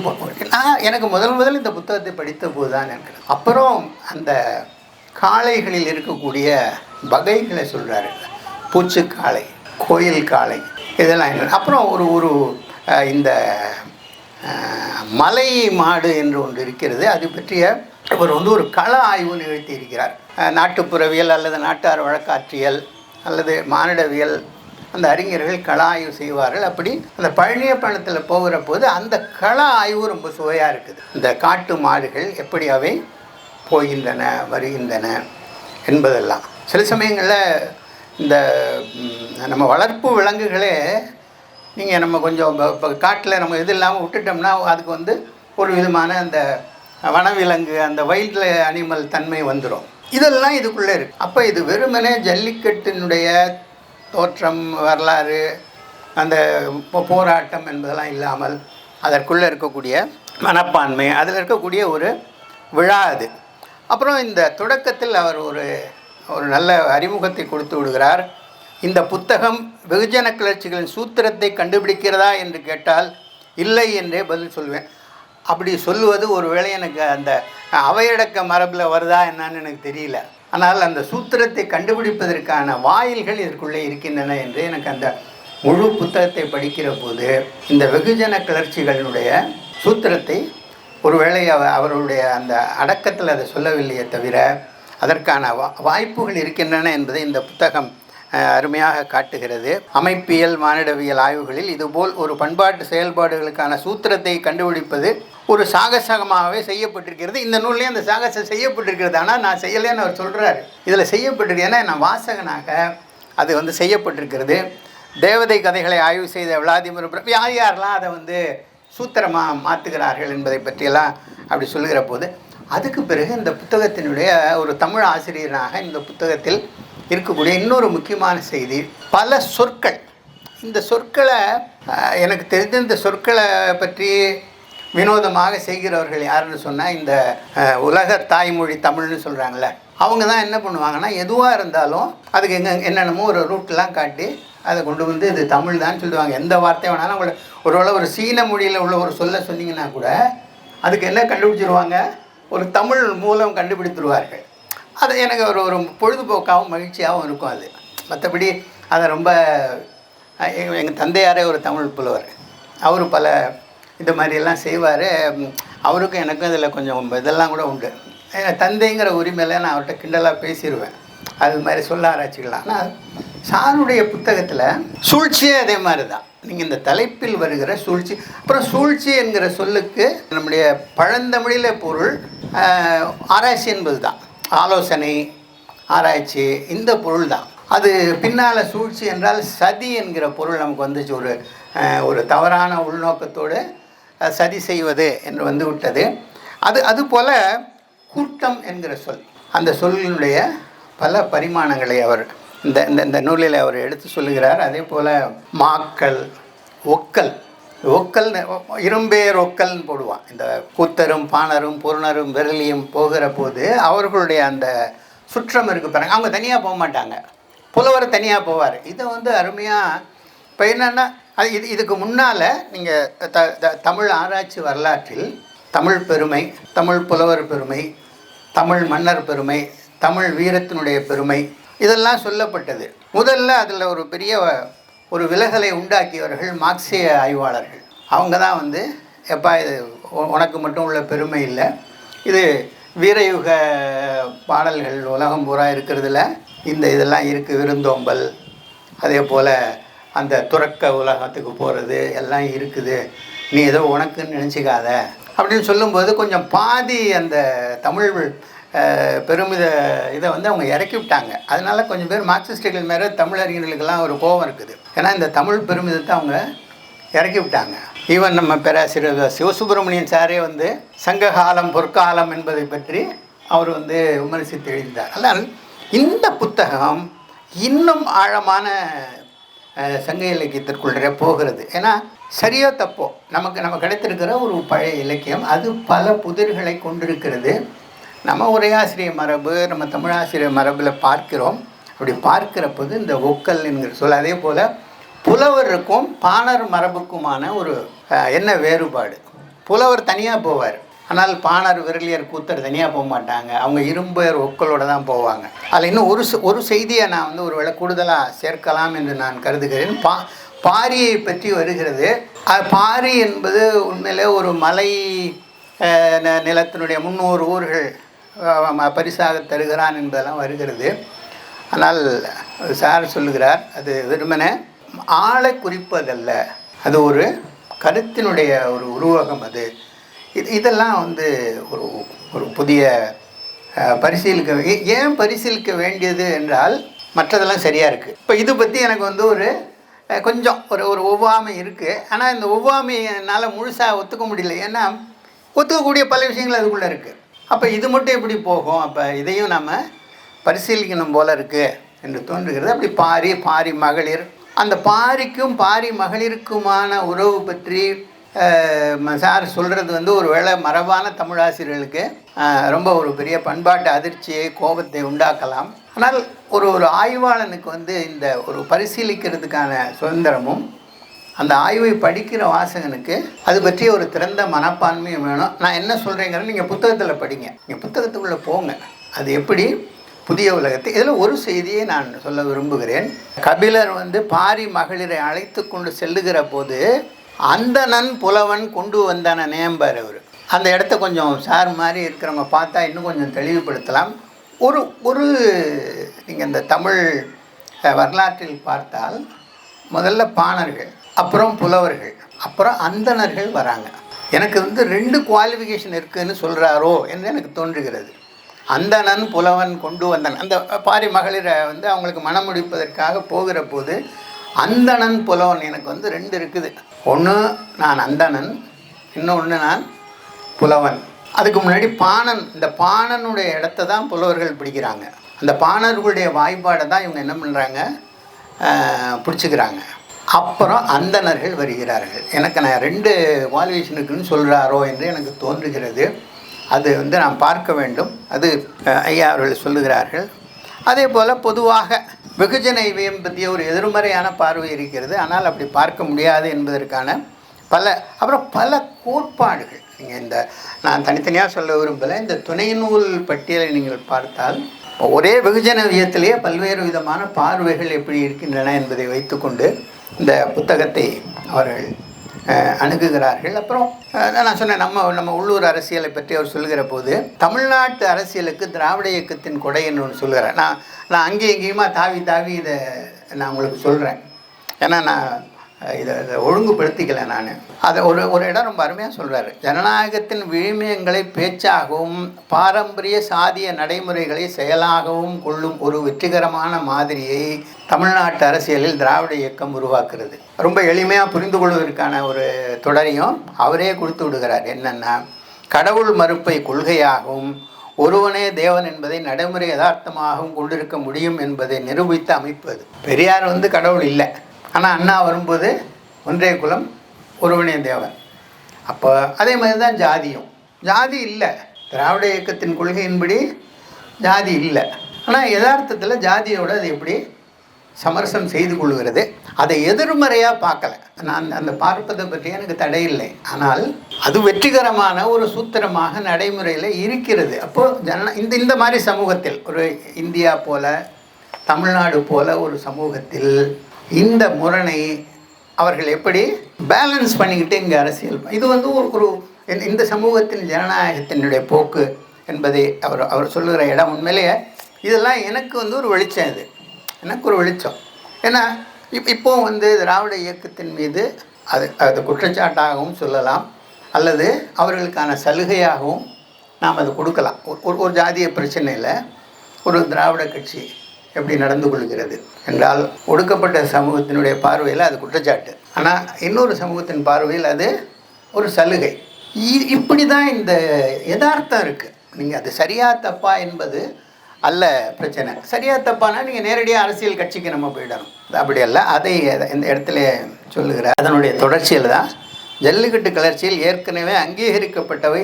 நான் எனக்கு முதல் இந்த புத்தகத்தை படித்த போது தான் எனக்கு அப்புறம் அந்த காளைகளில் இருக்கக்கூடிய வகைகளை சொல்கிறாரு. பூச்சுக்காளை, கோயில் காளை, இதெல்லாம் என்ன. அப்புறம் ஒரு இந்த மலை மாடு என்று ஒன்று இருக்கிறது. அது பற்றிய இவர் வந்து ஒரு கள ஆய்வு நிகழ்த்தி இருக்கிறார். நாட்டுப்புறவியல் அல்லது நாட்டார் வழக்காற்றியல் அல்லது மானிடவியல் அந்த அறிஞர்கள் கள ஆய்வு செய்வார்கள். அப்படி அந்த பழனியப்பணத்தில் போகிற போது அந்த கள ஆய்வு ரொம்ப சுவையாக இருக்குது. இந்த காட்டு மாடுகள் எப்படி அவை போகின்றன வருகின்றன என்பதெல்லாம். சில சமயங்களில் இந்த நம்ம வளர்ப்பு விலங்குகளே நீங்கள் நம்ம கொஞ்சம் இப்போ காட்டில் நம்ம இது இல்லாமல் விட்டுட்டோம்னா அதுக்கு வந்து ஒரு விதமான அந்த வனவிலங்கு அந்த வைல்டு அனிமல் தன்மை வந்துடும். இதெல்லாம் இதுக்குள்ளே இருக்குது. அப்போ இது வெறுமனே ஜல்லிக்கட்டினுடைய தோற்றம், வரலாறு, அந்த போராட்டம் என்பதெல்லாம் இல்லாமல் அதற்குள்ளே இருக்கக்கூடிய மனப்பான்மை, அதில் இருக்கக்கூடிய ஒரு விழா அது. அப்புறம் இந்த தொடக்கத்தில் அவர் ஒரு நல்ல அறிமுகத்தை கொடுத்து விடுகிறார். இந்த புத்தகம் வெகுஜன கிளர்ச்சிகளின் சூத்திரத்தை கண்டுபிடிக்கிறதா என்று கேட்டால் இல்லை என்றே பதில் சொல்வேன். அப்படி சொல்லுவது ஒருவேளை எனக்கு அந்த அவையடக்க மரபில் வருதா என்னன்னு எனக்கு தெரியல. ஆனால் அந்த சூத்திரத்தை கண்டுபிடிப்பதற்கான வாயில்கள் இதற்குள்ளே இருக்கின்றன என்று எனக்கு அந்த முழு புத்தகத்தை படிக்கிற போது இந்த வெகுஜன கிளர்ச்சிகளினுடைய சூத்திரத்தை ஒருவேளை அவருடைய அந்த அடக்கத்தில் அதை சொல்லவில்லையே தவிர அதற்கான வாய்ப்புகள் இருக்கின்றன என்பதை இந்த புத்தகம் அருமையாக காட்டுகிறது. அமைப்பியல் மானிடவியல் ஆய்வுகளில் இதுபோல் ஒரு பண்பாட்டு செயல்பாடுகளுக்கான சூத்திரத்தை கண்டுபிடிப்பது ஒரு சாகசமாகவே செய்யப்பட்டிருக்கிறது. இந்த நூல்லேயே அந்த சாகசம் செய்யப்பட்டிருக்கிறது. ஆனால் நான் செய்யலைன்னு அவர் சொல்கிறார். இதில் செய்யப்பட்டிருக்கு, ஏன்னா நான் வாசகனாக அது வந்து செய்யப்பட்டிருக்கிறது. தேவதை கதைகளை ஆய்வு செய்த விளாதிமிர் யாரெல்லாம் அதை வந்து சூத்திரமாக மாற்றுகிறார்கள் என்பதை பற்றியெல்லாம் அப்படி சொல்லுகிற போது அதுக்கு பிறகு இந்த புத்தகத்தினுடைய ஒரு தமிழ் ஆசிரியராக இந்த புத்தகத்தில் இருக்கக்கூடிய இன்னொரு முக்கியமான செய்தி, பல சொற்கள். இந்த சொற்களை எனக்கு தெரிந்த இந்த சொற்களை பற்றி வினோதமாக செய்கிறவர்கள் யாருன்னு சொன்னால் இந்த உலக தாய்மொழி தமிழ்னு சொல்கிறாங்களே, அவங்க தான் என்ன பண்ணுவாங்கன்னா எதுவாக இருந்தாலும் அதுக்கு என்னென்னமோ ஒரு ரூட்லாம் காட்டி அதை கொண்டு வந்து இது தமிழ் தான் சொல்லுவாங்க. எந்த வார்த்தை வேணாலும் அவங்கள ஒருவேளை ஒரு சீன மொழியில் உள்ள ஒரு சொல்ல சொன்னீங்கன்னா கூட அதுக்கு என்ன கண்டுபிடிச்சிருவாங்க, ஒரு தமிழ் மூலம் கண்டுபிடித்துருவார்கள். அது எனக்கு ஒரு பொழுதுபோக்காகவும் மகிழ்ச்சியாகவும் இருக்கும். அது மற்றபடி அதை ரொம்ப எங்கள் தந்தையாரே ஒரு தமிழ் புலவர், அவர் பல இந்த மாதிரியெல்லாம் செய்வார். அவருக்கும் எனக்கும் இதில் கொஞ்சம் இதெல்லாம் கூட உண்டு. தந்தைங்கிற உரிமையில் நான் அவர்கிட்ட கிண்டலாக பேசிடுவேன். அது மாதிரி சொல்ல ஆராய்ச்சிக்கலாம். ஆனால் சாருடைய புத்தகத்தில் சூழ்ச்சியே அதே மாதிரி தான். நீங்கள் இந்த தலைப்பில் வருகிற சூழ்ச்சி, அப்புறம் சூழ்ச்சி என்கிற சொல்லுக்கு நம்முடைய பழந்தமிழில் பொருள் ஆராய்ச்சி என்பது தான். ஆலோசனை, ஆராய்ச்சி, இந்த பொருள் தான். அது பின்னால் சூழ்ச்சி என்றால் சதி என்கிற பொருள் நமக்கு வந்துச்சு. ஒரு தவறான உள்நோக்கத்தோடு சதி செய்வது என்று வந்து விட்டது. அதுபோல் கூட்டம் என்கிற சொல், அந்த சொல்லினுடைய பல பரிமாணங்களை அவர் இந்த நூலில் அவர் எடுத்து சொல்லுகிறார். அதே போல் மாக்கள், ஒக்கல், இரும்பேர் ஒக்கல்னு போடுவான். இந்த கூத்தரும் பாணரும் பொருணரும் விரலியும் போகிற போது அவர்களுடைய அந்த சுற்றம் இருக்குது பாருங்க, அவங்க தனியாக போக மாட்டாங்க, புலவர் தனியாக போவார். இதை வந்து அருமையாக இப்போ என்னென்னா இதுக்கு முன்னால் நீங்கள் தமிழ் ஆராய்ச்சி வரலாற்றில் தமிழ் பெருமை, தமிழ் புலவர் பெருமை, தமிழ் மன்னர் பெருமை, தமிழ் வீரத்தினுடைய பெருமை இதெல்லாம் சொல்லப்பட்டது. முதல்ல அதில் ஒரு பெரிய ஒரு விலகலை உண்டாக்கியவர்கள் மார்க்சிய ஆய்வாளர்கள். அவங்க தான் வந்து எப்பா இது உனக்கு மட்டும் உள்ள பெருமை இல்லை, இது வீரயுக பாடல்கள் உலகம் பூரா இருக்கிறதுல இதெல்லாம் இருக்குது, விருந்தோம்பல் அதே போல் அந்த துறக்க உலகத்துக்கு போகிறது எல்லாம் இருக்குது, நீ ஏதோ உனக்குன்னு நினச்சிக்காத அப்படின்னு சொல்லும்போது கொஞ்சம் பாதி அந்த தமிழ் பெருமித இதை வந்து அவங்க இறக்கி விட்டாங்க. அதனால கொஞ்சம் பேர் மார்க்சிஸ்டுகள் மேலே தமிழறிஞர்களுக்கெல்லாம் ஒரு கோபம் இருக்குது. ஏன்னா இந்த தமிழ் பெருமிதத்தை அவங்க இறக்கி விட்டாங்க. ஈவன் நம்ம பேராசிரியர் சிவசுப்பிரமணியன் சாரே வந்து சங்ககாலம் பொற்காலம் என்பதை பற்றி அவர் வந்து விமர்சித்து எழுதினார். அதனால் இந்த புத்தகம் இன்னும் ஆழமான சங்க இலக்கியத்திற்குள்ளே போகிறது. ஏன்னா சரியோ தப்போ நம்ம கிடைத்திருக்கிற ஒரு பழைய இலக்கியம் அது பல புதிர்களை கொண்டிருக்கிறது. நம்ம உரையாசிரியர் மரபு, நம்ம தமிழாசிரியர் மரபில் பார்க்கிறோம். அப்படி பார்க்கிற போது இந்த ஒக்கல் என்கிற சொல், அதே போல் புலவருக்கும் பாணர் மரபுக்குமான ஒரு என்ன வேறுபாடு. புலவர் தனியாக போவார், ஆனால் பாணர் விரலியர் கூத்தர் தனியாக போக மாட்டாங்க. அவங்க இரும்பர் ஒக்களோடு தான் போவாங்க. அதில் இன்னும் ஒரு செய்தியை நான் வந்து ஒரு வேளை கூடுதலாக சேர்க்கலாம் என்று நான் கருதுகிறேன். பாரியை பற்றி வருகிறது. பாரி என்பது உண்மையிலே ஒரு மலை நிலத்தினுடைய 300 ஊர்கள் பரிசாக தருகிறான் என்பதெல்லாம் வருகிறது. ஆனால் சார் சொல்லுகிறார், அது வெறுமனே ஆளை குறிப்பதல்ல, அது ஒரு கருத்தினுடைய ஒரு உருவகம். அது இதெல்லாம் வந்து ஒரு புதிய ஏன் பரிசீலிக்க வேண்டியது என்றால் மற்றதெல்லாம் சரியாக இருக்குது. இப்போ இது பற்றி எனக்கு வந்து கொஞ்சம் ஒரு ஒவ்வாமை இருக்குது. ஆனால் இந்த ஒவ்வாமையினால் முழுசாக ஒத்துக்க முடியல. ஏன்னா ஒத்துக்கக்கூடிய பல விஷயங்கள் அதுக்குள்ளே இருக்குது. அப்போ இது மட்டும் எப்படி போகும்? அப்போ இதையும் நம்ம பரிசீலிக்கணும் போல இருக்குது என்று தோன்றுகிறது. அப்படி பாரி மகளிர், அந்த பாரிக்கும் பாரி மகளிருக்குமான உறவு பற்றி சார் சொல்கிறது வந்து ஒரு வேளை மரபான தமிழாசிரியர்களுக்கு ரொம்ப ஒரு பெரிய பண்பாட்டு அதிர்ச்சியை, கோபத்தை உண்டாக்கலாம். ஆனால் ஒரு ஆய்வாளனுக்கு வந்து இந்த ஒரு பரிசீலிக்கிறதுக்கான சுதந்திரமும், அந்த ஆய்வை படிக்கிற வாசகனுக்கு அது பற்றிய ஒரு திறந்த மனப்பான்மையும் வேணும். நான் என்ன சொல்கிறேங்கிறது நீங்கள் புத்தகத்தில் படிங்க, நீங்கள் புத்தகத்துக்குள்ளே போங்க. அது எப்படி புதிய உலகத்தை. இதில் ஒரு செய்தியை நான் சொல்ல விரும்புகிறேன். கபிலர் வந்து பாரி மகளிரை அழைத்து கொண்டு செல்லுகிற போது அந்தணன் புலவன் கொண்டு வந்தான நேம்பார் அவர். அந்த இடத்த கொஞ்சம் சார் மாதிரி இருக்கிறவங்க பார்த்தா இன்னும் கொஞ்சம் தெளிவுபடுத்தலாம். ஒரு நீங்கள் இந்த தமிழ் வரலாற்றில் பார்த்தால் முதல்ல பாணர்கள், அப்புறம் புலவர்கள், அப்புறம் அந்தணர்கள் வராங்க. எனக்கு வந்து 2 குவாலிஃபிகேஷன் இருக்குதுன்னு சொல்கிறாரோ என்று எனக்கு தோன்றுகிறது. அந்தணன் புலவன் கொண்டு வந்தன், அந்த பாரி மகளிரை வந்து அவங்களுக்கு மனம் முடிப்பதற்காக போகிற போது அந்தணன் புலவன் எனக்கு வந்து 2 இருக்குது. ஒன்று நான் அந்தணன், இன்னொன்று நான் புலவன். அதுக்கு முன்னாடி பாணன், இந்த பாணனுடைய இடத்த தான் புலவர்கள் பிடிக்கிறாங்க. அந்த பாணர்களுடைய வாய்ப்பாடை தான் இவங்க என்ன பண்ணுறாங்க, பிடிச்சிக்கிறாங்க. அப்புறம் அந்தணர்கள் வருகிறார்கள். எனக்கு நான் 2 குவாலிஃபிகேஷன் இருக்குன்னு சொல்கிறாரோ என்று எனக்கு தோன்றுகிறது. அது வந்து நாம் பார்க்க வேண்டும். அது ஐயா அவர்கள் சொல்லுகிறார்கள். அதே போல் பொதுவாக வெகுஜன இவையம் பற்றிய ஒரு எதிர்மறையான பார்வை இருக்கிறது. ஆனால் அப்படி பார்க்க முடியாது என்பதற்கான அப்புறம் பல கோட்பாடுகள். நீங்கள் நான் தனித்தனியாக சொல்ல விரும்பலை. இந்த துணை நூல் பட்டியலை நீங்கள் பார்த்தால் ஒரே வெகுஜன வியத்திலேயே பல்வேறு விதமான பார்வைகள் எப்படி இருக்கின்றன என்பதை வைத்துக்கொண்டு இந்த புத்தகத்தை அவர்கள் அணுகுகிறார்கள். அப்புறம் நான் சொன்னேன், நம்ம உள்ளூர் அரசியலை பற்றி அவர் சொல்லுகிற போது தமிழ்நாட்டு அரசியலுக்கு திராவிட இயக்கத்தின் கொடை என்று ஒன்று சொல்லுகிறேன். நான் அங்கேயும் இங்கேயுமா தாவி இதை நான் உங்களுக்கு சொல்கிறேன். ஏன்னா நான் இதை ஒழுங்குபடுத்திக்கலை. நான் அதை ஒரு இடம் ரொம்ப அருமையாக சொல்கிறார். ஜனநாயகத்தின் விழுமியங்களை பேச்சாகவும் பாரம்பரிய சாதிய நடைமுறைகளை செயலாகவும் கொள்ளும் ஒரு வெற்றிகரமான மாதிரியை தமிழ்நாட்டு அரசியலில் திராவிட இயக்கம் உருவாக்குறது. ரொம்ப எளிமையாக புரிந்து கொள்வதற்கான ஒரு தொடரையும் அவரே கொடுத்து விடுகிறார். என்னென்னா, கடவுள் மறுப்பை கொள்கையாகவும் ஒருவனே தேவன் என்பதை நடைமுறை யதார்த்தமாகவும் கொண்டிருக்க முடியும் என்பதை நிரூபித்து அமைப்பது. பெரியார் வந்து கடவுள் இல்லை, ஆனால் அண்ணா வரும்போது ஒன்றே குலம் ஒருவனே தேவன். அப்போ அதே மாதிரி தான் ஜாதி இல்லை. திராவிட இயக்கத்தின் கொள்கையின்படி ஜாதி இல்லை. ஆனால் யதார்த்தத்தில் ஜாதியோடு அது எப்படி சமரசம் செய்து கொள்கிறது. அதை எதிர்மறையாக பார்க்கல. நான் அந்த பார்ப்பதை பற்றி எனக்கு தடை இல்லை. ஆனால் அது வெற்றிகரமான ஒரு சூத்திரமாக நடைமுறையில் இருக்கிறது. அப்போது இந்த மாதிரி சமூகத்தில், ஒரு இந்தியா போல, தமிழ்நாடு போல ஒரு சமூகத்தில் இந்த முரணை அவர்கள் எப்படி பேலன்ஸ் பண்ணிக்கிட்டு இங்கே அரசியல், இது வந்து ஒரு இந்த சமூகத்தின் ஜனநாயகத்தினுடைய போக்கு என்பதை அவர் சொல்லுகிற இடம். உண்மையிலேயே இதெல்லாம் எனக்கு வந்து ஒரு வெளிச்சம். இது எனக்கு ஒரு வெளிச்சம். ஏன்னா இப்போ வந்து திராவிட இயக்கத்தின் மீது அது குற்றச்சாட்டாகவும் சொல்லலாம், அல்லது அவர்களுக்கான சலுகையாகவும் நாம் அது கொடுக்கலாம். ஒரு ஜாதிய பிரச்சனையில் ஒரு திராவிட கட்சி எப்படி நடந்து கொள்கிறது என்றால் ஒடுக்கப்பட்ட சமூகத்தினுடைய பார்வையில் அது குற்றச்சாட்டு, ஆனால் இன்னொரு சமூகத்தின் பார்வையில் அது ஒரு சலுகை. இப்படி தான் இந்த யதார்த்தம் இருக்குது. நீங்கள் அது சரியா தப்பா என்பது அல்ல பிரச்சனை. சரியா தப்பானா நீங்கள் நேரடியாக அரசியல் கட்சிக்கு நம்ம போயிடணும். அப்படி அல்ல. அதை இந்த இடத்துல சொல்லுகிற அதனுடைய தொடர்ச்சியில் தான் ஜல்லிக்கட்டு கிளர்ச்சியில் ஏற்கனவே அங்கீகரிக்கப்பட்டவை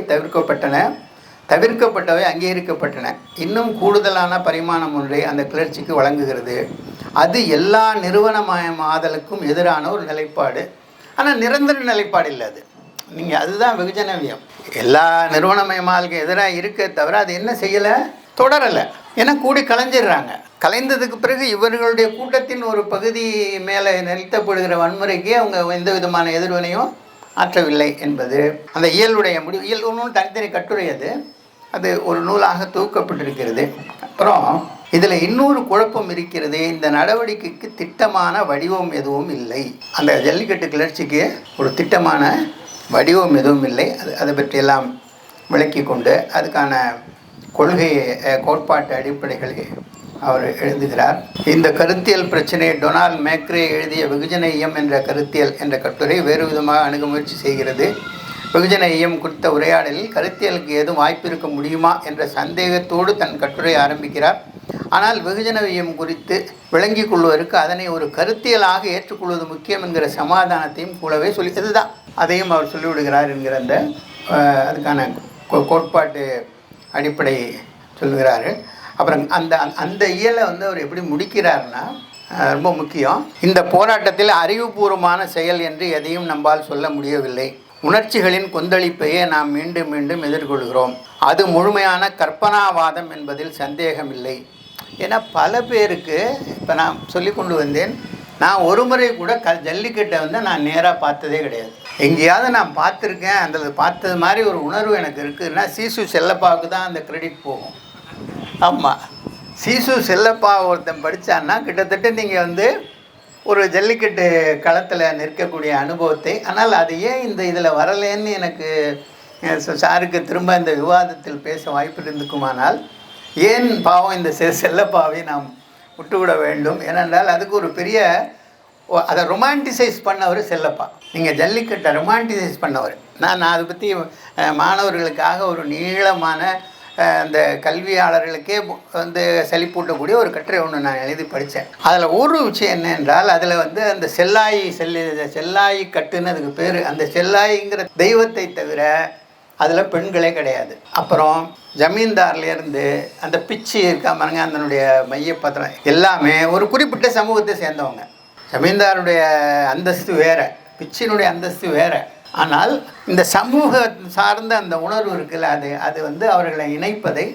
தவிர்க்கப்பட்டவை அங்கீகரிக்கப்பட்டன. இன்னும் கூடுதலான பரிமாணம் ஒன்றை அந்த கிளர்ச்சிக்கு வழங்குகிறது. அது எல்லா நிறுவனமயமாதலுக்கும் எதிரான ஒரு நிலைப்பாடு. ஆனால் நிரந்தர நிலைப்பாடு இல்லை அது. நீங்கள் அதுதான் வெகுஜனவியம். எல்லா நிறுவனமயமாதலுக்கு எதிராக இருக்க தவிர அது என்ன செய்யலை, தொடரலை. ஏன்னா கூடி கலைஞ்சிடுறாங்க. கலைந்ததுக்கு பிறகு இவர்களுடைய கூட்டத்தின் ஒரு பகுதி மேலே நிறுத்தப்படுகிற வன்முறைக்கு அவங்க எந்த விதமான எதிர்வினையும் ஆற்றவில்லை என்பது அந்த இயலுடைய முடிவு. இயல் ஒன்று தனித்தனி கட்டுரை, அது ஒரு நூலாக தூக்கப்பட்டிருக்கிறது. அப்புறம் இதில் இன்னொரு குழப்பம் இருக்கிறது. இந்த நடவடிக்கைக்கு திட்டமான வடிவம் எதுவும் இல்லை. அந்த ஜல்லிக்கட்டு கிளர்ச்சிக்கு ஒரு திட்டமான வடிவம் எதுவும் இல்லை. அதை பற்றியெல்லாம் விளக்கி கொண்டு அதுக்கான கோட்பாட்டு அடிப்படைகளை அவர் எழுதுகிறார். இந்த கருத்தியல் பிரச்சனையை டொனால்ட் மேக்ரே எழுதிய வெகுஜன இயம் என்ற கருத்தியல் என்ற கட்டுரை வேறு விதமாக அணுக முயற்சி செய்கிறது. வெகுஜன இயம் குறித்த உரையாடலில் கருத்தியலுக்கு ஏதும் வாய்ப்பு இருக்க முடியுமா என்ற சந்தேகத்தோடு தன் கட்டுரை ஆரம்பிக்கிறார். ஆனால் வெகுஜன இயம் குறித்து விளங்கிக் கொள்வதற்கு அதனை ஒரு கருத்தியலாக ஏற்றுக்கொள்வது முக்கியம் என்கிற சமாதானத்தையும் கூடவே இதுதான் அதையும் அவர் சொல்லிவிடுகிறார் என்கிற அந்த அதுக்கான கோட்பாட்டு அடிப்படை சொல்லுகிறார்கள். அப்புறம் அந்த இயலை வந்து அவர் எப்படி முடிக்கிறார்னா ரொம்ப முக்கியம். இந்த போராட்டத்தில் அறிவுபூர்வமான செயல் என்று எதையும் நம்பால் சொல்ல முடியவில்லை. உணர்ச்சிகளின் கொந்தளிப்பையே நாம் மீண்டும் மீண்டும் எதிர்கொள்கிறோம். அது முழுமையான கற்பனாவாதம் என்பதில் சந்தேகமில்லை. ஏன்னா பல பேருக்கு இப்போ நான் சொல்லி கொண்டு வந்தேன், நான் ஒரு முறை கூட ஜல்லிக்கட்டை வந்து நான் நேராக பார்த்ததே கிடையாது. எங்கேயாவது நான் பார்த்துருக்கேன், அந்த பார்த்தது மாதிரி ஒரு உணர்வு எனக்கு இருக்குதுன்னா சீசு செல்லப்பாவுக்கு தான் அந்த கிரெடிட் போகும். ஆமாம், சீசு செல்லப்பா ஒருத்தன் படித்தான்னா கிட்டத்தட்ட நீங்கள் வந்து ஒரு ஜல்லிக்கட்டு களத்தில் நிற்கக்கூடிய அனுபவத்தை, ஆனால் அது ஏன் இந்த இதில் வரலேன்னு எனக்கு சாருக்கு திரும்ப இந்த விவாதத்தில் பேச வாய்ப்பு இருந்துக்குமானால், ஏன் பாவம் இந்த செல்லப்பாவை நாம் விட்டுவிட வேண்டும்? ஏனென்றால் அதுக்கு ஒரு பெரிய அதை ரொமான்டிசைஸ் பண்ணவர் செல்லப்பா. நீங்கள் ஜல்லிக்கட்டை ரொமான்டிசைஸ் பண்ணவர். நான் அதை பற்றி மாணவர்களுக்காக ஒரு நீளமான அந்த கல்வியாளர்களுக்கே வந்து சலிப்பூட்டக்கூடிய ஒரு கட்டுரை ஒன்று நான் எழுதி படித்தேன். அதில் ஒரு விஷயம் என்ன என்றால், அதில் வந்து அந்த செல்லாயி கட்டுன்னு அதுக்கு பேர். அந்த செல்லாயிங்கிற தெய்வத்தை தவிர அதில் பெண்களே கிடையாது. அப்புறம் ஜமீன்தார்லேருந்து அந்த பிச்சு இருக்காமங்க, அதனுடைய மையப்பத்திரம் எல்லாமே ஒரு குறிப்பிட்ட சமூகத்தை சேர்ந்தவங்க. ஜமீன்தாருடைய அந்தஸ்து வேறு, பிச்சினுடைய அந்தஸ்து வேறு. ஆனால் இந்த சமூக சார்ந்த அந்த உணர்வு இருக்குல்ல, அது வந்து அவர்களை இணைப்பதை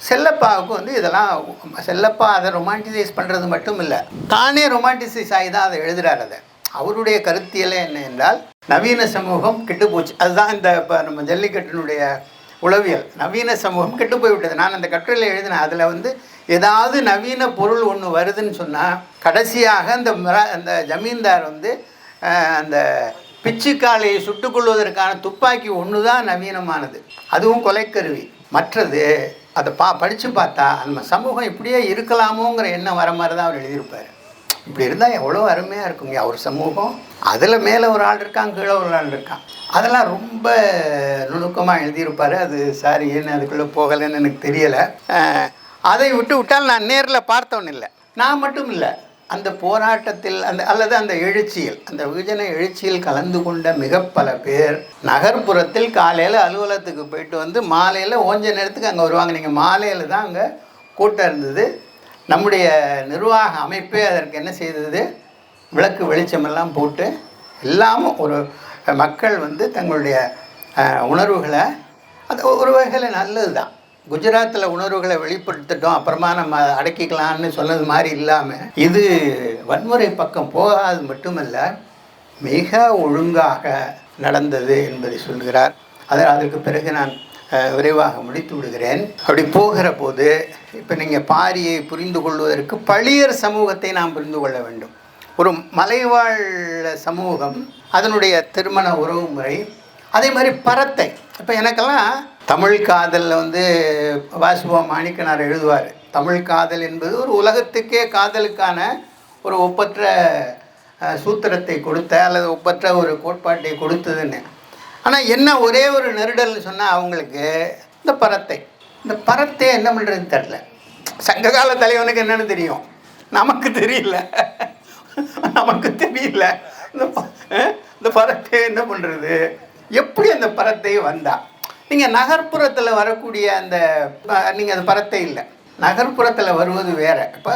செல்லப்பாவுக்கு வந்து இதெல்லாம் செல்லப்பா அதை ரொமான்டிசைஸ் பண்ணுறது மட்டும் இல்லை, தானே ரொமான்டிசைஸ் ஆகி தான் அதை எழுதுகிறார். அதை அவருடைய கருத்தியலே என்ன என்றால், நவீன சமூகம் கெட்டுப்போச்சு. அதுதான் இந்த இப்போ நம்ம ஜல்லிக்கட்டினுடைய உளவியல். நவீன சமூகம் கெட்டு போய்விட்டது. நான் அந்த கட்டுரையில் எழுதினேன். அதில் வந்து ஏதாவது நவீன பொருள் ஒன்று வருதுன்னு சொன்னால் கடைசியாக அந்த ஜமீன்தார் வந்து அந்த பிச்சுக்காலையை சுட்டுக்கொள்வதற்கான துப்பாக்கி ஒன்று தான் நவீனமானது, அதுவும் கொலைக்கருவி. மற்றது அதை படித்து பார்த்தா அந்த சமூகம் இப்படியே இருக்கலாமோங்கிற எண்ணம் வர மாதிரி தான் அவர் எழுதியிருப்பார். இப்படி இருந்தால் எவ்வளோ அருமையாக இருக்குங்க அவர் சமூகம். அதில் மேலே ஒரு ஆள் இருக்கான், கீழே ஒரு ஆள் இருக்கான். அதெல்லாம் ரொம்ப நுணுக்கமாக எழுதியிருப்பார். அது சாரி ஏன்னு அதுக்குள்ளே போகலைன்னு எனக்கு தெரியலை. அதை விட்டால் நான் நேரில் பார்த்தவன் இல்லை. நான் மட்டும் இல்லை, அந்த போராட்டத்தில் அல்லது அந்த எழுச்சியில், அந்த வெகுஜன எழுச்சியில் கலந்து கொண்ட மிக பல பேர் நகர்ப்புறத்தில் காலையில் அலுவலகத்துக்கு போயிட்டு வந்து மாலையில் ஓஞ்ச நேரத்துக்கு அங்கே வருவாங்க. நீங்கள் மாலையில் தான் அங்கே கூட்டம் இருந்தது. நம்முடைய நிர்வாக அமைப்பே அதற்கு என்ன செய்தது, விளக்கு வெளிச்சமெல்லாம் போட்டு எல்லாமும் ஒரு மக்கள் வந்து தங்களுடைய உணர்வுகளை, அது ஒரு வகையில் நல்லது தான். குஜராத்தில் உணர்வுகளை வெளிப்படுத்திட்டோம் அப்புறமா நம்ம அடக்கிக்கலான்னு சொன்னது மாதிரி இல்லாமல் இது வன்முறை பக்கம் போகாது மட்டுமல்ல, மிக ஒழுங்காக நடந்தது என்பதை சொல்கிறார். அதற்கு பிறகு நான் விரைவாக முடித்து விடுகிறேன். அப்படி போகிற போது இப்போ நீங்கள் பாரியை புரிந்து கொள்வதற்கு பழியர் சமூகத்தை நாம் புரிந்து கொள்ள வேண்டும். ஒரு மலைவாழ் சமூகம், அதனுடைய திருமண உறவு முறை, அதே மாதிரி பரத்தை. இப்போ எனக்கெல்லாம் தமிழ் காதலில் வந்து வாசுவா மாணிக்கனார் எழுதுவார், தமிழ் காதல் என்பது ஒரு உலகத்துக்கே காதலுக்கான ஒரு ஒப்பற்ற சூத்திரத்தை கொடுத்த அல்லது ஒப்பற்ற ஒரு கோட்பாட்டை கொடுத்ததுன்னு. ஆனால் என்ன ஒரே ஒரு நெருடல்னு சொன்னால் அவங்களுக்கு இந்த பரத்தை என்ன பண்ணுறதுன்னு தெரில. சங்ககால தலைவனுக்கு என்னென்னு தெரியும், நமக்கு தெரியல. இந்த பரத்தை என்ன பண்ணுறது, எப்படி அந்த பரத்தை வந்தா. நீங்கள் நகர்ப்புறத்தில் வரக்கூடிய அந்த நீங்கள் அந்த பரத்தை இல்லை, நகர்ப்புறத்தில் வருவது வேறு. இப்போ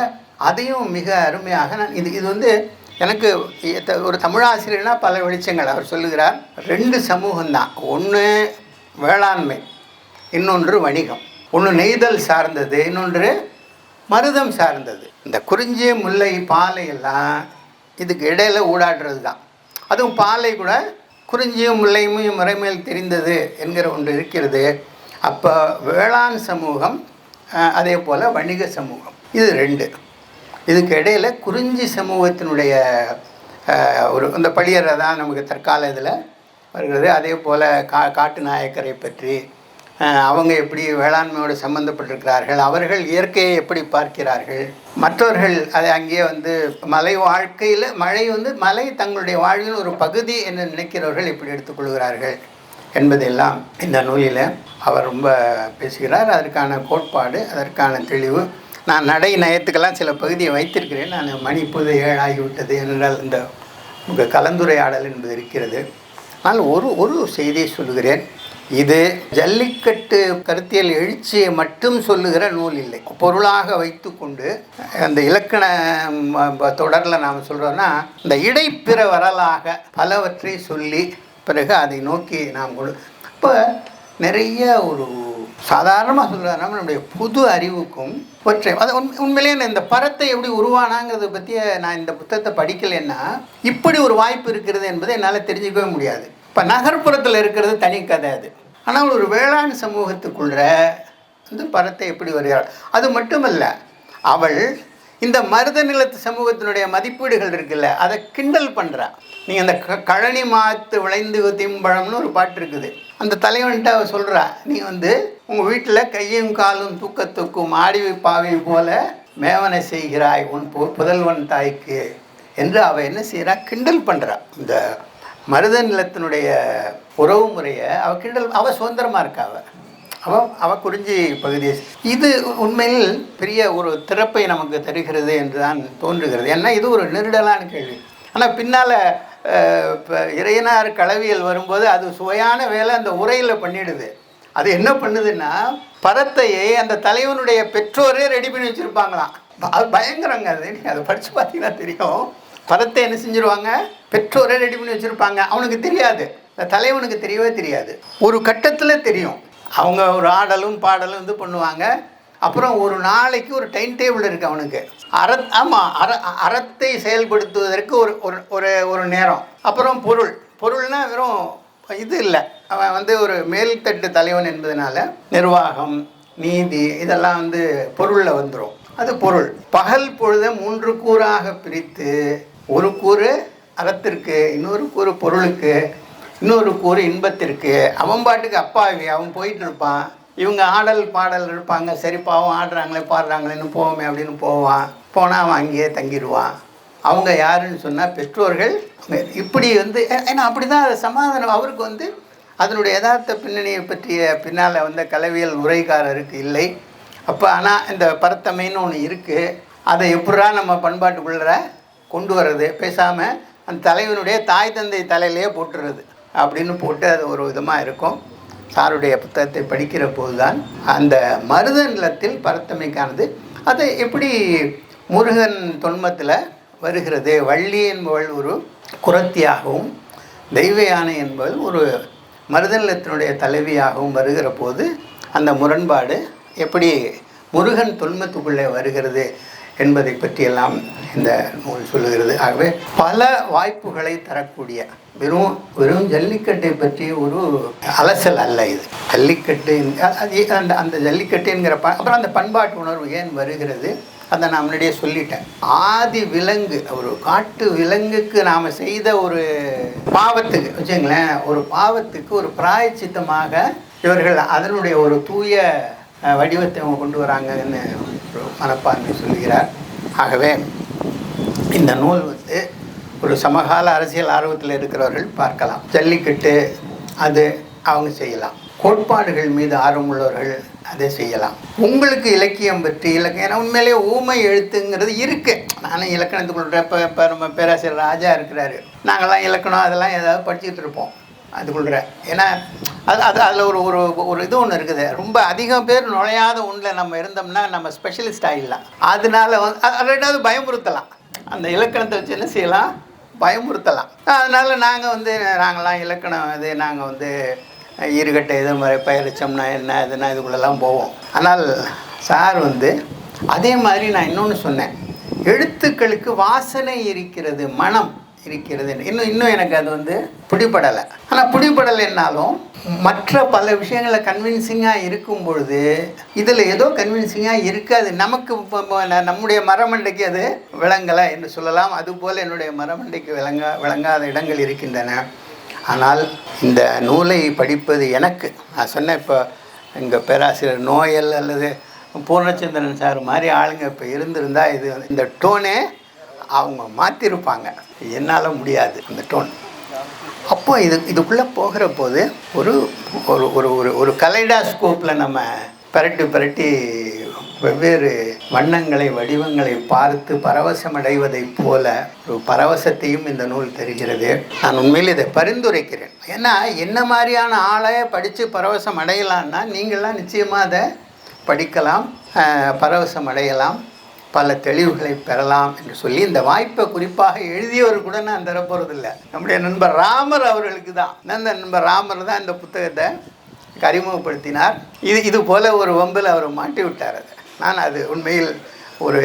அதையும் மிக அருமையாக நான் இது வந்து எனக்கு ஒரு தமிழாசிரியர்னா பல வெளிச்சங்கள் அவர் சொல்லுகிறார். 2 சமூகம்தான், ஒன்று வேளாண்மை, இன்னொன்று வணிகம். ஒன்று நெய்தல் சார்ந்தது, இன்னொன்று மருதம் சார்ந்தது. இந்த குறிஞ்சி, முல்லை, பாலை எல்லாம் இதுக்கு இடையில் ஊடாடுறது தான். அதுவும் பாலை கூட குறிஞ்சியும் முல்லையும் முறைமேல் தெரிந்தது என்கிற ஒன்று இருக்கிறது. அப்போ வேளாண் சமூகம், அதே போல் வணிக சமூகம், இது 2. இதுக்கு இடையில் குறிஞ்சி சமூகத்தினுடைய ஒரு இந்த பழியரை தான் நமக்கு தற்கால இதில் வருகிறது. அதே போல் காட்டு நாயக்கரை பற்றி அவங்க எப்படி வேளாண்மையோடு சம்மந்தப்பட்டிருக்கிறார்கள், அவர்கள் இயற்கையை எப்படி பார்க்கிறார்கள், மற்றவர்கள் அதை அங்கேயே வந்து மலை வாழ்க்கையில் மழை வந்து மலை தங்களுடைய வாழ்வின் ஒரு பகுதி என்று நினைக்கிறவர்கள் எப்படி எடுத்துக்கொள்கிறார்கள் என்பதெல்லாம் இந்த நூலில் அவர் ரொம்ப பேசுகிறார். அதற்கான கோட்பாடு, அதற்கான தெளிவு. நான் நடை நயத்துக்கெல்லாம் சில பகுதியை வைத்திருக்கிறேன். நான் மணி இப்போது 7 ஆகிவிட்டது என்றால் இந்த உங்கள் கலந்துரையாடல் என்பது இருக்கிறது. ஆனால் ஒரு செய்தியை சொல்லுகிறேன். இது ஜல்லிக்கட்டு கருத்தியல் எழுச்சியை மட்டும் சொல்லுகிற நூல் இல்லை. பொருளாக வைத்து கொண்டு அந்த இலக்கண தொடரில் நாம் சொல்கிறோன்னா இந்த இடைப்பிற வரலாக பலவற்றை சொல்லி பிறகு அதை நோக்கி நாம் இப்போ நிறைய ஒரு சாதாரணமாக சொல்கிறதுனா நம்மளுடைய புது அறிவுக்கும் ஒற்றை அது உண்மையிலே இந்த பரத்தை எப்படி உருவானாங்கிறத பற்றி நான் இந்த புத்தகத்தை படிக்கலைன்னா இப்படி ஒரு வாய்ப்பு இருக்கிறது என்பதை என்னால் தெரிஞ்சுக்கவே முடியாது. இப்போ நகர்ப்புறத்தில் இருக்கிறது தனி கதை அது. ஆனால் ஒரு வேளாண் சமூகத்துக்குள்ள வந்து பரத்தை எப்படி வருகிறாள். அது மட்டுமல்ல, அவள் இந்த மருத நிலத்து சமூகத்தினுடைய மதிப்பீடுகள் இருக்குல்ல, அதை கிண்டல் பண்ணுறா. நீங்கள் அந்த கழனி மாத்து விளைந்து திம்பழம்னு ஒரு பாட்டு இருக்குது. அந்த தலைவன்கிட்ட அவள் சொல்கிறா, நீ வந்து உங்கள் வீட்டில் கையும் காலும் தூக்கத்துக்கும் ஆடி பாவை போல மேவனை செய்கிறாய் உன் புதல்வன் தாய்க்கு என்று அவள் என்ன செய்கிறா, கிண்டல் பண்ணுறா. இந்த மருத நிலத்தினுடைய உறவு முறையை அவள் கிண்டல், அவள் சுதந்திரமாக இருக்கா. அவள் குறிஞ்சி பகுதியை. இது உண்மையில் பெரிய ஒரு திறப்பை நமக்கு தருகிறது என்று தான் தோன்றுகிறது. ஏன்னா இது ஒரு நெருடலான கேள்வி. ஆனால் பின்னால் இப்போ இறையனார் களவியல் வரும்போது அது சுவையான வேலை அந்த உரையில் பண்ணிடுது. அது என்ன பண்ணுதுன்னா, பரத்தையை அந்த தலைவனுடைய பெற்றோரே ரெடி பண்ணி வச்சுருப்பாங்களாம். அது பயங்கரங்க. அது அதை படித்து பார்த்தீங்கன்னா தெரியும். பரத்தை என்ன செஞ்சுருவாங்க, பெற்றோரே ரெடி பண்ணி வச்சுருப்பாங்க. அவனுக்கு தெரியாது, இந்த தலைவனுக்கு தெரியவே தெரியாது. ஒரு கட்டத்தில் தெரியும். அவங்க ஒரு ஆடலும் பாடலும் இது பண்ணுவாங்க. அப்புறம் ஒரு நாளைக்கு ஒரு டைம் டேபிள் இருக்குது அவனுக்கு. அறத்தை செயல்படுத்துவதற்கு ஒரு நேரம். அப்புறம் பொருள்னால் வெறும் இது இல்லை, அவன் வந்து ஒரு மேல்தட்டு தலைவன் என்பதனால நிர்வாகம், நீதி இதெல்லாம் வந்து பொருளில் வந்துடும். அது பொருள். பகல் பொழுதை 3 கூறாக பிரித்து, ஒரு கூறு அறத்திற்கு, இன்னொரு கூறு பொருளுக்கு, இன்னொரு கூறு இன்பத்திற்கு. அவன் பாட்டுக்கு அப்பாவி, அவன் போயிட்டு இருப்பான். இவங்க ஆடல் பாடல் இருப்பாங்க. சரி பாவம் ஆடுறாங்களே பாடுறாங்களேன்னு போவோமே அப்படின்னு போவான். போனால் அவன் அங்கேயே தங்கிடுவான். அவங்க யாருன்னு சொன்னால் பெற்றோர்கள். இப்படி வந்து ஏன்னா அப்படி தான் அது சமாதானம். அவருக்கு வந்து அதனுடைய யதார்த்த பின்னணியை பற்றிய பின்னால் வந்த கலவியல் உரைக்காரருக்கு இல்லை. அப்போ ஆனால் இந்த பரத்தமைன்னு ஒன்று இருக்குது. அதை எப்படா நம்ம பண்பாட்டுக்குள்ள கொண்டு வர்றது, பேசாமல் அந்த தலைவனுடைய தாய் தந்தை தலையிலேயே போட்டுறது அப்படின்னு போட்டு அது ஒரு விதமாக இருக்கும். சாருடைய புத்தகத்தை படிக்கிற போது தான் அந்த மருத நிலத்தில் பரத்தமைக்கானது அது எப்படி முருகன் தொன்மத்தில் வருகிறது. வள்ளி என்பவள் ஒரு குறத்தியாகவும் தெய்வ யானை என்பவள் ஒரு மருதநிலத்தினுடைய தலைவியாகவும் வருகிற போது அந்த முரண்பாடு எப்படி முருகன் தொன்மத்துக்குள்ளே வருகிறது என்பதை பற்றியெல்லாம் இந்த நூல் சொல்லுகிறது. ஆகவே பல வாய்ப்புகளை தரக்கூடிய வெறும் ஜல்லிக்கட்டை பற்றி ஒரு அலசல் அல்ல இது. ஜல்லிக்கட்டு அந்த ஜல்லிக்கட்டுங்கிற அப்புறம் அந்த பண்பாட்டு உணர்வு ஏன் வருகிறது அதை நான் முன்னாடியே சொல்லிட்டேன். ஆதி விலங்கு, ஒரு காட்டு விலங்குக்கு நாம் செய்த ஒரு பாவத்துக்கு வச்சுங்களேன், ஒரு பாவத்துக்கு ஒரு பிராயச்சித்தமாக இவர்கள் அதனுடைய ஒரு தூய வடிவத்தை அவங்க கொண்டு வராங்கன்னு ஒரு மனப்பான்மை சொல்கிறார். ஆகவே இந்த நூல் ஒரு சமகால அரசியல் ஆர்வத்தில் இருக்கிறவர்கள் பார்க்கலாம். ஜல்லிக்கட்டு அது அவங்க செய்யலாம். கோட்பாடுகள் மீது ஆர்வமுள்ளவர்கள் அதை செய்யலாம். உங்களுக்கு இலக்கியம் பற்றி ஏன்னா உண்மையிலேயே ஊமை எழுத்துங்கிறது இருக்குது. நானும் இலக்கணத்துக்குள்ள இப்போ நம்ம பேராசிரியர் ராஜா இருக்கிறாரு, நாங்கள்லாம் இலக்கணம் அதெல்லாம் ஏதாவது படிச்சுக்கிட்டு இருப்போம் அதுக்குள்ள. ஏன்னா அதில் ஒரு இது ஒன்று இருக்குது. ரொம்ப அதிகம் பேர் நுழையாத ஒன்றில் நம்ம இருந்தோம்னா நம்ம ஸ்பெஷலிஸ்ட் ஆகிடலாம். அதனால ரெண்டாவது பயமுறுத்தலாம். அந்த இலக்கணத்தை வச்சு என்ன செய்யலாம், பயமுறுத்தலாம். அதனால் நாங்கள்லாம் இலக்கணம் நாங்கள் ஈறுகட்டை எதிர்மறை பயிரிச்சம்னா என்ன இதுனா இதுக்குள்ளெல்லாம் போவோம். ஆனால் சார் அதே மாதிரி நான் இன்னொன்று சொன்னேன், எழுத்துக்களுக்கு வாசனை இருக்கிறது, மனம் இருக்கிறது. இன்னும் எனக்கு அது பிடிபடலை. ஆனால் பிடிபடலைன்னாலும் மற்ற பல விஷயங்களை கன்வின்சிங்காக இருக்கும் பொழுது இதில் ஏதோ கன்வின்சிங்காக இருக்காது. நமக்கு நம்முடைய மரமண்டைக்கு அது விளங்கலை என்று சொல்லலாம். அதுபோல் என்னுடைய மரமண்டைக்கு விளங்காத இடங்கள் இருக்கின்றன. ஆனால் இந்த நூலை படிப்பது எனக்கு, நான் சொன்னேன், இப்போ எங்கள் பேராசிரியர் நோயல் அல்லது பூர்ணச்சந்திரன் சார் மாதிரி ஆளுங்க இப்போ இருந்திருந்தால் இந்த டோனே அவங்க மாற்றிருப்பாங்க. என்னால் முடியாது அந்த டோன். அப்போ இதுக்குள்ளே போகிற போது ஒரு ஒரு ஒரு ஒரு கலைடாஸ்கோப்பில் நம்ம பரட்டி வெவ்வேறு வண்ணங்களை வடிவங்களை பார்த்து பரவசமடைவதைப் போல ஒரு பரவசத்தையும் இந்த நூல் தெரிகிறது. நான் உண்மையில் இதை பரிந்துரைக்கிறேன். ஏன்னா என்ன மாதிரியான ஆளை படித்து பரவசம் அடையலான்னா நீங்கள்லாம் நிச்சயமாக அதை படிக்கலாம், பரவசம் அடையலாம், பல தெளிவுகளை பெறலாம் என்று சொல்லி இந்த வாய்ப்பை குறிப்பாக எழுதியவர் கூட நான் தரப்போகிறதில்லை. நம்முடைய நண்பர் ராமர் அவர்களுக்கு தான். அந்த நண்பர் ராமர் தான் இந்த புத்தகத்தை அறிமுகப்படுத்தினார். இது போல் ஒரு வம்பில் அவர் மாட்டி விட்டார். நான் அது உண்மையில் ஒரு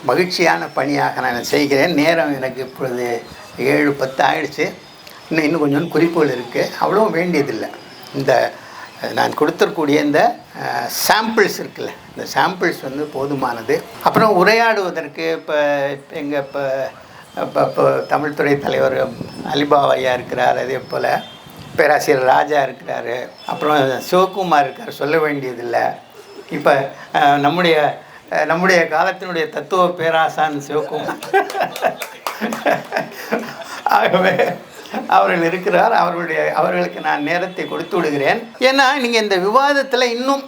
மகிழ்ச்சியான பணியாக நான் செய்கிறேன். நேரம் எனக்கு இப்பொழுது 7:10 ஆயிடுச்சு. இன்னும் கொஞ்சம் குறிப்புகள் இருக்குது, அவ்வளோ வேண்டியதில்லை. இந்த நான் கொடுத்துருக்கூடிய இந்த சாம்பிள்ஸ் இருக்குல்ல, இந்த சாம்பிள்ஸ் போதுமானது. அப்புறம் உரையாடுவதற்கு இப்போ தமிழ்துறை தலைவர் அலிபாவையா இருக்கிறார், அதே போல் பேராசிரியர் ராஜா இருக்கிறார், அப்புறம் சிவகுமார் இருக்கார், சொல்ல வேண்டியதில்லை. இப்போ நம்முடைய காலத்தினுடைய தத்துவ பேராசான் சிவகுமார் ஆகவே அவர்கள் இருக்கிறார். அவர்களுக்கு நான் நேரத்தை கொடுத்து விடுகிறேன். ஏன்னா நீங்கள் இந்த விவாதத்தில் இன்னும்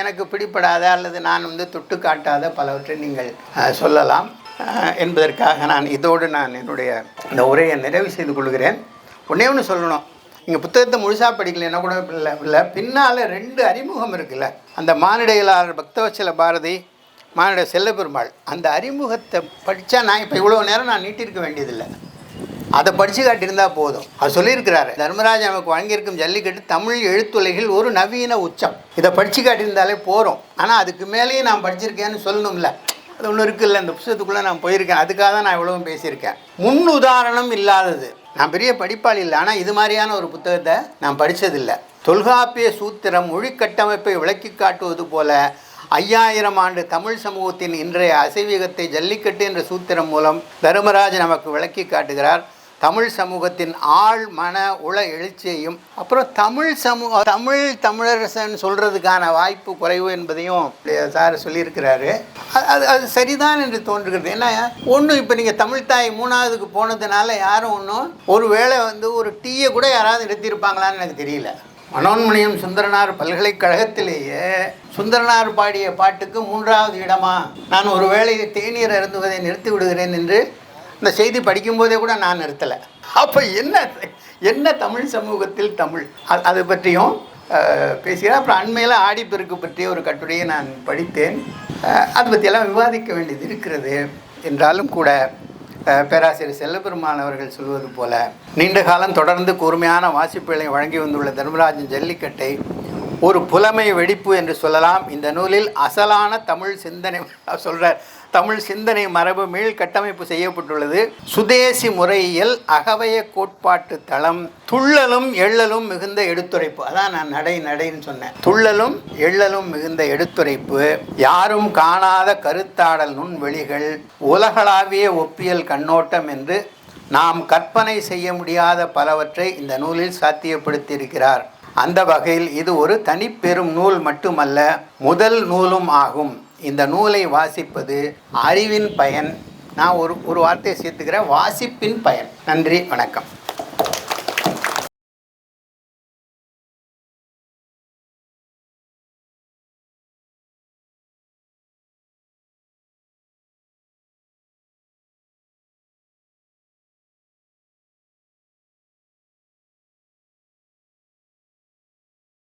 எனக்கு பிடிப்படாத அல்லது நான் தொட்டு காட்டாத பலவற்றை நீங்கள் சொல்லலாம் என்பதற்காக இதோடு என்னுடைய இந்த உரையை நிறைவு செய்து கொள்கிறேன். ஒன்றே ஒன்று சொல்லணும், நீங்கள் புத்தகத்தை முழுசாக படிக்கலைன்னா கூட இல்லை, பின்னால் 2 அறிமுகம் இருக்குல்ல, அந்த மானிடையலாளர் பக்தவச்சல பாரதி, மானிட செல்லப்பெருமாள், அந்த அறிமுகத்தை படித்தா நான் இப்போ இவ்வளோ நேரம் நான் நீட்டிருக்க வேண்டியதில்லை. அதை படித்து காட்டியிருந்தால் போதும். அது சொல்லியிருக்கிறாரு, தர்மராஜ் நமக்கு வழங்கியிருக்கும் ஜல்லிக்கட்டு தமிழ் எழுத்துலகில் ஒரு நவீன உச்சம். இதை படித்து காட்டியிருந்தாலே போகிறோம். ஆனால் அதுக்கு மேலேயும் நான் படிச்சிருக்கேன்னு சொல்லணும்ல, அது ஒன்று இருக்குல்ல. இந்த புத்தகத்துக்குள்ளே நான் போயிருக்கேன், அதுக்காக தான் நான் இவ்வளவும் பேசியிருக்கேன். முன் உதாரணம் இல்லாதது. நான் பெரிய படிப்பாளி இல்லை, ஆனால் இது மாதிரியான ஒரு புத்தகத்தை நான் படித்ததில்லை. தொல்காப்பிய சூத்திரம் மொழி கட்டமைப்பை விளக்கி காட்டுவது போல 5000 ஆண்டு தமிழ் சமூகத்தின் இன்றைய அசைவீகத்தை ஜல்லிக்கட்டு என்ற சூத்திரம் மூலம் தர்மராஜ் நமக்கு விளக்கி காட்டுகிறார். தமிழ் சமூகத்தின் ஆழ் மன உள எழுச்சியையும் அப்புறம் தமிழரசன் சொல்கிறதுக்கான வாய்ப்பு குறைவு என்பதையும் சார் சொல்லியிருக்கிறாரு. அது சரிதான் என்று தோன்றுகிறது. ஏன்னா இப்போ நீங்கள் தமிழ்தாய் 3ஆவதுக்கு போனதுனால யாரும் ஒரு வேளை ஒரு டீயை கூட யாராவது நிறுத்தியிருப்பாங்களான்னு எனக்கு தெரியல. மனோன்மணியம் சுந்தரனார் பல்கலைக்கழகத்திலேயே சுந்தரனார் பாடிய பாட்டுக்கு 3ஆவது இடமா, நான் ஒரு வேளை தேநீர் அருந்துவதை நிறுத்தி விடுகிறேன் என்று இந்த செய்தி படிக்கும்போதே கூட நான் நிறுத்தலை. அப்போ என்ன தமிழ் சமூகத்தில் தமிழ், அது பற்றியும் பேசுகிறேன். அப்புறம் அண்மையில் ஆடிப்பெருக்கு பற்றிய ஒரு கட்டுரையை நான் படித்தேன். அதை பற்றியெல்லாம் விவாதிக்க வேண்டியது இருக்கிறது. என்றாலும் கூட பேராசிரியர் செல்லபெருமான் அவர்கள் சொல்வது போல நீண்ட காலம் தொடர்ந்து கூர்மையான வாசிப்புகளை வழங்கி வந்துள்ள தர்மராஜன் ஜல்லிக்கட்டை ஒரு புலமை வெடிப்பு என்று சொல்லலாம். இந்த நூலில் அசலான தமிழ் சிந்தனை சொல்கிறார், தமிழ் சிந்தனை மரபு மீள் கட்டமைப்பு செய்யப்பட்டுள்ளது. சுதேசி முறையியல் அகவய கோட்பாட்டு தளம், துள்ளலும் எள்ளலும் மிகுந்த எடுத்துரைப்பு. அதான் நான் நடைன்னு சொன்னேன். துள்ளலும் எள்ளலும் மிகுந்த எடுத்துரைப்பு, யாரும் காணாத கருத்தாடல் நுண்வெளிகள், உலகளாவிய ஒப்பியல் கண்ணோட்டம் என்று நாம் கற்பனை செய்ய முடியாத பலவற்றை இந்த நூலில் சாத்தியப்படுத்தியிருக்கிறார். அந்த வகையில் இது ஒரு தனிப்பெரும் நூல் மட்டுமல்ல, முதல் நூலும் ஆகும். இந்த நூலை வாசிப்பது அறிவின் பயன். நான் ஒரு வார்த்தையை சேர்த்துக்கிறேன், வாசிப்பின் பயன். நன்றி, வணக்கம்.